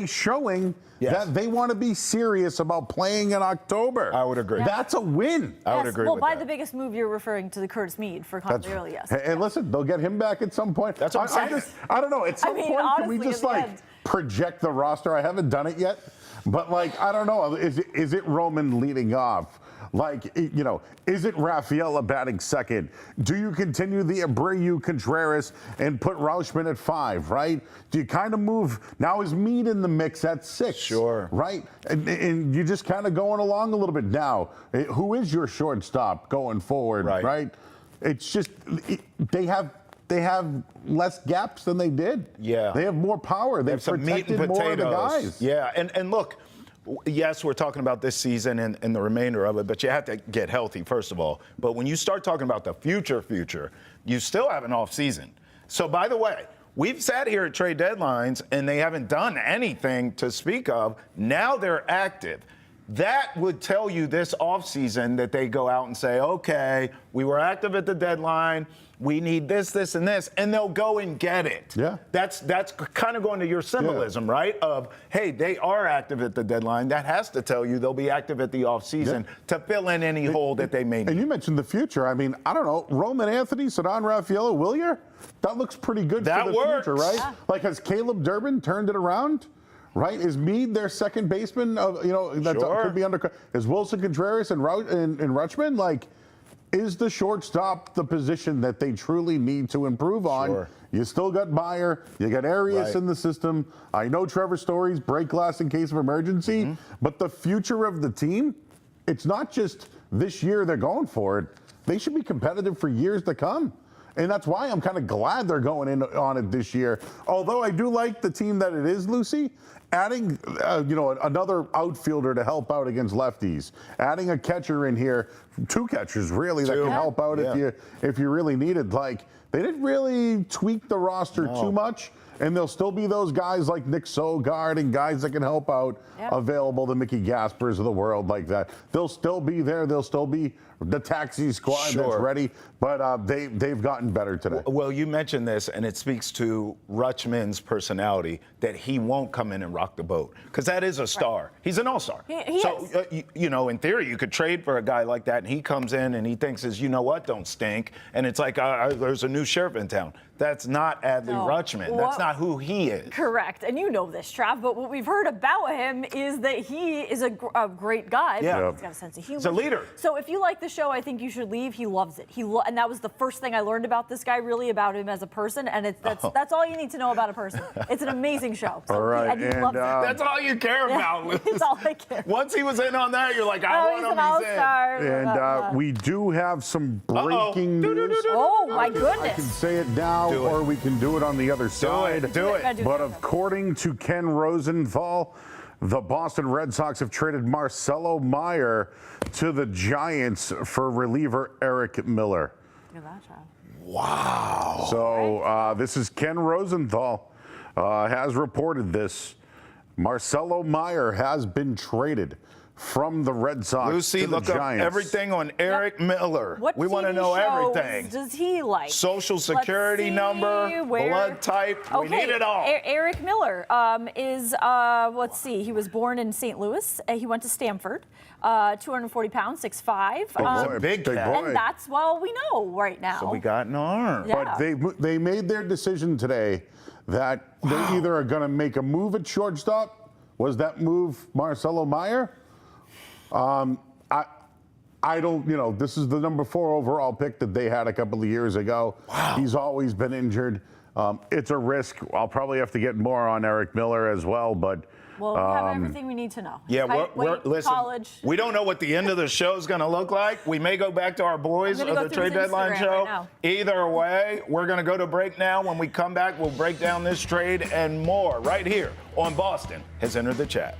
showing that they want to be serious about playing in October. I would agree. That's a win. I would agree well, with by that. the biggest move, you're referring to the Curtis Meade for Conley, yes. And listen, they'll get him back at some point. That's what I'm saying. I don't know. At some point, can we honestly, just at the end. project the roster? I haven't done it yet, but I don't know. Is it Roman leading off? Is it Rafaela batting second? Do you continue the Abreu Contreras and put Rauschman at 5, right? Do you kind of move? Now is Meade in the mix at 6? Sure. Right? And you're just kind of going along a little bit now. Who is your shortstop going forward, right? It's just, they have less gaps than they did. Yeah. They have more power. They've some meat and protected more of the potatoes. guys. Yeah, and look, yes, we're talking about this season and the remainder of it, but you have to get healthy, first of all. But when you start talking about the future, you still have an off season. So, by the way, we've sat here at trade deadlines, and they haven't done anything to speak of. Now they're active. That would tell you this offseason that they go out and say, okay, we were active at the deadline. We need this, this, and this, and they'll go and get it. Yeah. That's kind of going to your symbolism, right? Of, hey, they are active at the deadline. That has to tell you they'll be active at the offseason to fill in any hole that they may need. And you mentioned the future. I mean, I don't know, Roman Anthony, Cedon Rafaela, Willier? That looks pretty good for the future, right? Yeah. Has Caleb Durbin turned it around? Right? Is Meade their second baseman? Could be under. Is Wilson Contreras and Rutschman? Is the shortstop the position that they truly need to improve on? Sure. You still got Meyer. You got Arias in the system. I know Trevor Story's break glass in case of emergency, but the future of the team, it's not just this year they're going for it. They should be competitive for years to come. And that's why I'm kind of glad they're going in on it this year. Although I do like the team that it is, Lucy, adding, another outfielder to help out against lefties, adding a catcher in here, two catchers really that can help out if you really needed. Like, they didn't really tweak the roster too much, and there'll still be those guys like Nick Sogard and guys that can help out available, the Mickey Gaspers of the world like that. They'll still be there. They'll still be the taxi squad that's ready, but they've gotten better today. Well, you mentioned this, and it speaks to Rutschman's personality that he won't come in and rock the boat, because that is a star. He's an all-star. He is. In theory, you could trade for a guy like that, and he comes in and he thinks, you know what, don't stink, and it's like there's a new sheriff in town. That's not Adley Rutschman. That's not who he is. Correct, and you know this, Trav, but what we've heard about him is that he is a great guy. Yeah. He's got a sense of humor. He's a leader. So if you like the show, I think you should leave. He loves it. And that was the first thing I learned about this guy, really, about him as a person, and that's all you need to know about a person. It's an amazing show. So All right, and he loves it. That's all you care about, Liz. It's all I care. Once he was in on that, you're like, I want He's him, an he's in. all-star. And we do have some breaking news. Oh, my I can goodness. say it now, or we can do it on the other side. Do it. But according to Ken Rosenthal, the Boston Red Sox have traded Marcelo Meyer to the Giants for reliever Eric Miller. Look at that, Trav. Wow. So this is Ken Rosenthal has reported this. Marcelo Meyer has been traded from the Red Sox Lucy, to the look Giants. up everything on Eric Miller. What We want to TV know shows everything. does he like? Social Let's security see number, blood type. We need it all. Eric Miller is, let's see, he was born in St. Louis. He went to Stanford, 240 pounds, 6'5". Big boy. And that's all we know right now. So we got an arm. Yeah. But they made their decision today that they either are going to make a move at shortstop. Was that move Marcelo Meyer? I don't, this is the number 4 overall pick that they had a couple of years ago. Wow. He's always been injured. It's a risk. I'll probably have to get more on Eric Miller as well, but. Well, we have everything we need to know. Yeah, listen, college. we don't know what the end of the show is going to look like. We may go back to our boys of the Trade Deadline show. Either way, we're going to go to break now. When we come back, we'll break down this trade and more right here on Boston Has Entered the Chat.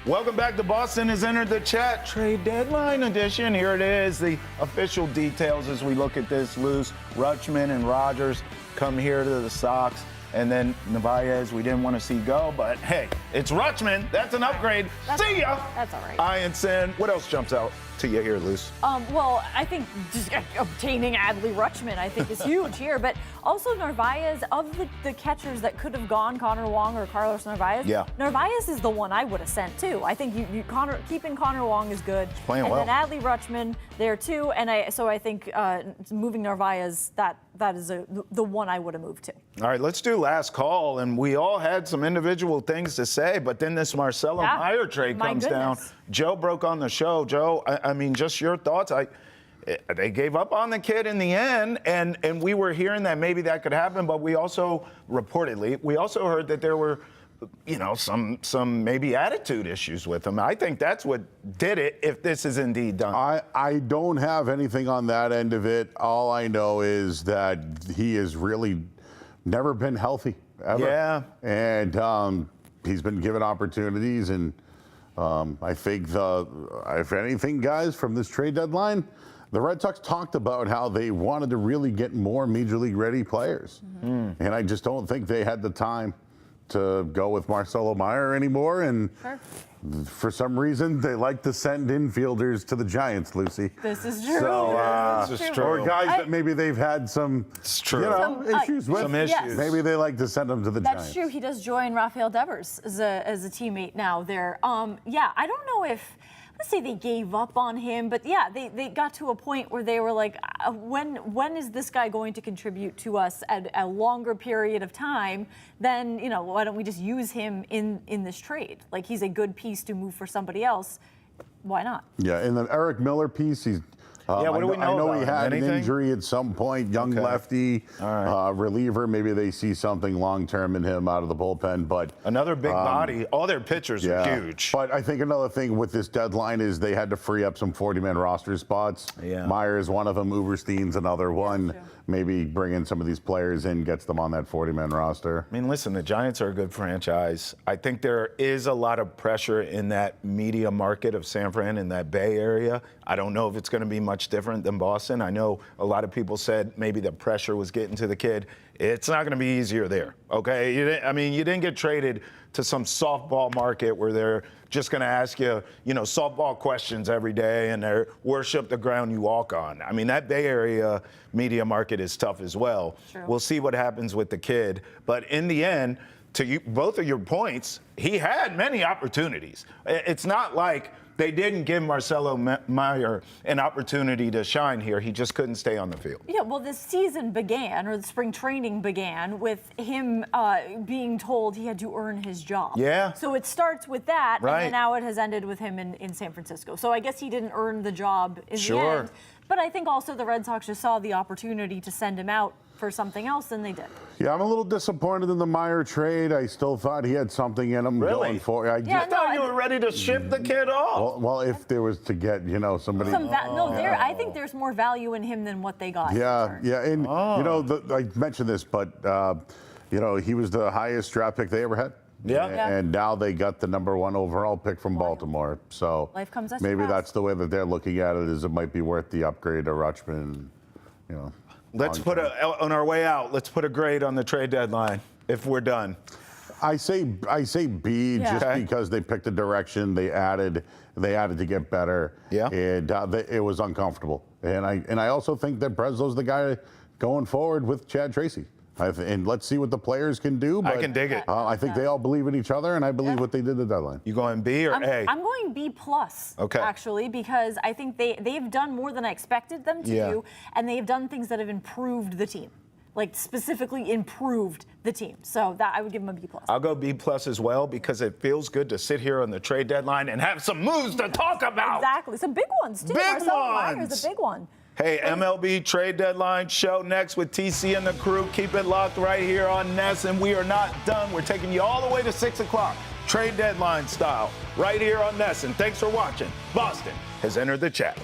Welcome back to Boston has entered the chat. Trade deadline edition. Here it is, the official details as we look at this loose. Rutschman and Rogers come here to the Sox. And then Narvaez, we didn't want to see go, but hey, it's Rutschman. That's an upgrade. See ya. That's all right. Ian Sin. What else jumps out to you here, Luce? Well, I think just obtaining Adley Rutschman, I think, is huge here. But also Narvaez, of the catchers that could have gone, Connor Wong or Carlos Narvaez, Narvaez is the one I would have sent too. I think keeping Connor Wong is good. Playing and well. then Adley Rutschman there too. And I think moving Narvaez, that is the one I would have moved to. All right, let's do last call. And we all had some individual things to say, but then this Marcelo Meyer trade comes down. Joe broke on the show. Joe, I mean, just your thoughts. They gave up on the kid in the end, and we were hearing that maybe that could happen, but we also heard that there were, some maybe attitude issues with him. I think that's what did it, if this is indeed done. I don't have anything on that end of it. All I know is that he has really never been healthy, ever. Yeah. And he's been given opportunities, and I think, if anything, guys, from this trade deadline, the Red Sox talked about how they wanted to really get more Major League ready players. And I just don't think they had the time to go with Marcelo Meyer anymore. And for some reason, they like to send infielders to the Giants, Lucy. This is true. So, this is true. Or guys that maybe they've had some issues with. Some issues. Maybe they like to send them to the Giants. That's true. He does join Rafael Devers as a teammate now there. I don't know if, let's say they gave up on him, but they got to a point where they were like, when is this guy going to contribute to us at a longer period of time? Then, why don't we just use him in this trade? Like, he's a good piece to move for somebody else. Why not? Yeah, and the Eric Miller piece, he's. What do we know I know about he him? had Anything? an injury at some point, young lefty, reliever. Maybe they see something long-term in him out of the bullpen. But another big body. All their pitchers are huge. But I think another thing with this deadline is they had to free up some 40-man roster spots. Yeah. Meyer is one of them. Uberstein's another one. True. Maybe bringing some of these players in gets them on that 40-man roster. I mean, listen, the Giants are a good franchise. I think there is a lot of pressure in that media market of San Fran in that Bay Area. I don't know if it's going to be much different than Boston. I know a lot of people said maybe the pressure was getting to the kid. It's not going to be easier there, okay? You didn't get traded to some softball market where they're just going to ask you, softball questions every day and they worship the ground you walk on. I mean, that Bay Area media market is tough as well. True. We'll see what happens with the kid. But in the end, to both of your points, he had many opportunities. It's not like they didn't give Marcelo Meyer an opportunity to shine here. He just couldn't stay on the field. Yeah, well, the season began, or the spring training began, with him being told he had to earn his job. Yeah. So it starts with that, Right. and then now it has ended with him in San Francisco. So I guess he didn't earn the job in the Sure. end. But I think also the Red Sox just saw the opportunity to send him out for something else, and they did. Yeah, I'm a little disappointed in the Meyer trade. I still thought he had something in him Really? going forward. I Yeah, just, I thought you were ready to ship the kid off. well, if there was to get, somebody. I think there's more value in him than what they got. in return. And I mentioned this, but he was the highest draft pick they ever had. Yeah. And now they got the #1 overall pick from Baltimore. So Life comes at you maybe fast. that's the way that they're looking at it, is it might be worth the upgrade to Rutschman. Let's on our way out, let's put a grade on the trade deadline if we're done. I say B just because they picked a direction. They added to get better. Yeah. And it was uncomfortable. And I also think that Breslow's the guy going forward with Chad Tracy. And let's see what the players can do. But, I can dig it. I think they all believe in each other, and I believe what they did at the deadline. You going B or A? I'm going B+, Okay. actually, because I think they've done more than I expected them to do, and they've done things that have improved the team, like specifically improved the team. So that I would give them a B+. I'll go B+ as well, because it feels good to sit here on the trade deadline and have some moves to talk about. Exactly. Some big ones, too. Big Marcelo Meyer ones. is a big one. Hey, MLB Trade Deadline show next with TC and the crew. Keep it locked right here on Ness, and we are not done. We're taking you all the way to 6 o'clock, Trade Deadline style, right here on Ness. And thanks for watching. Boston has entered the chat.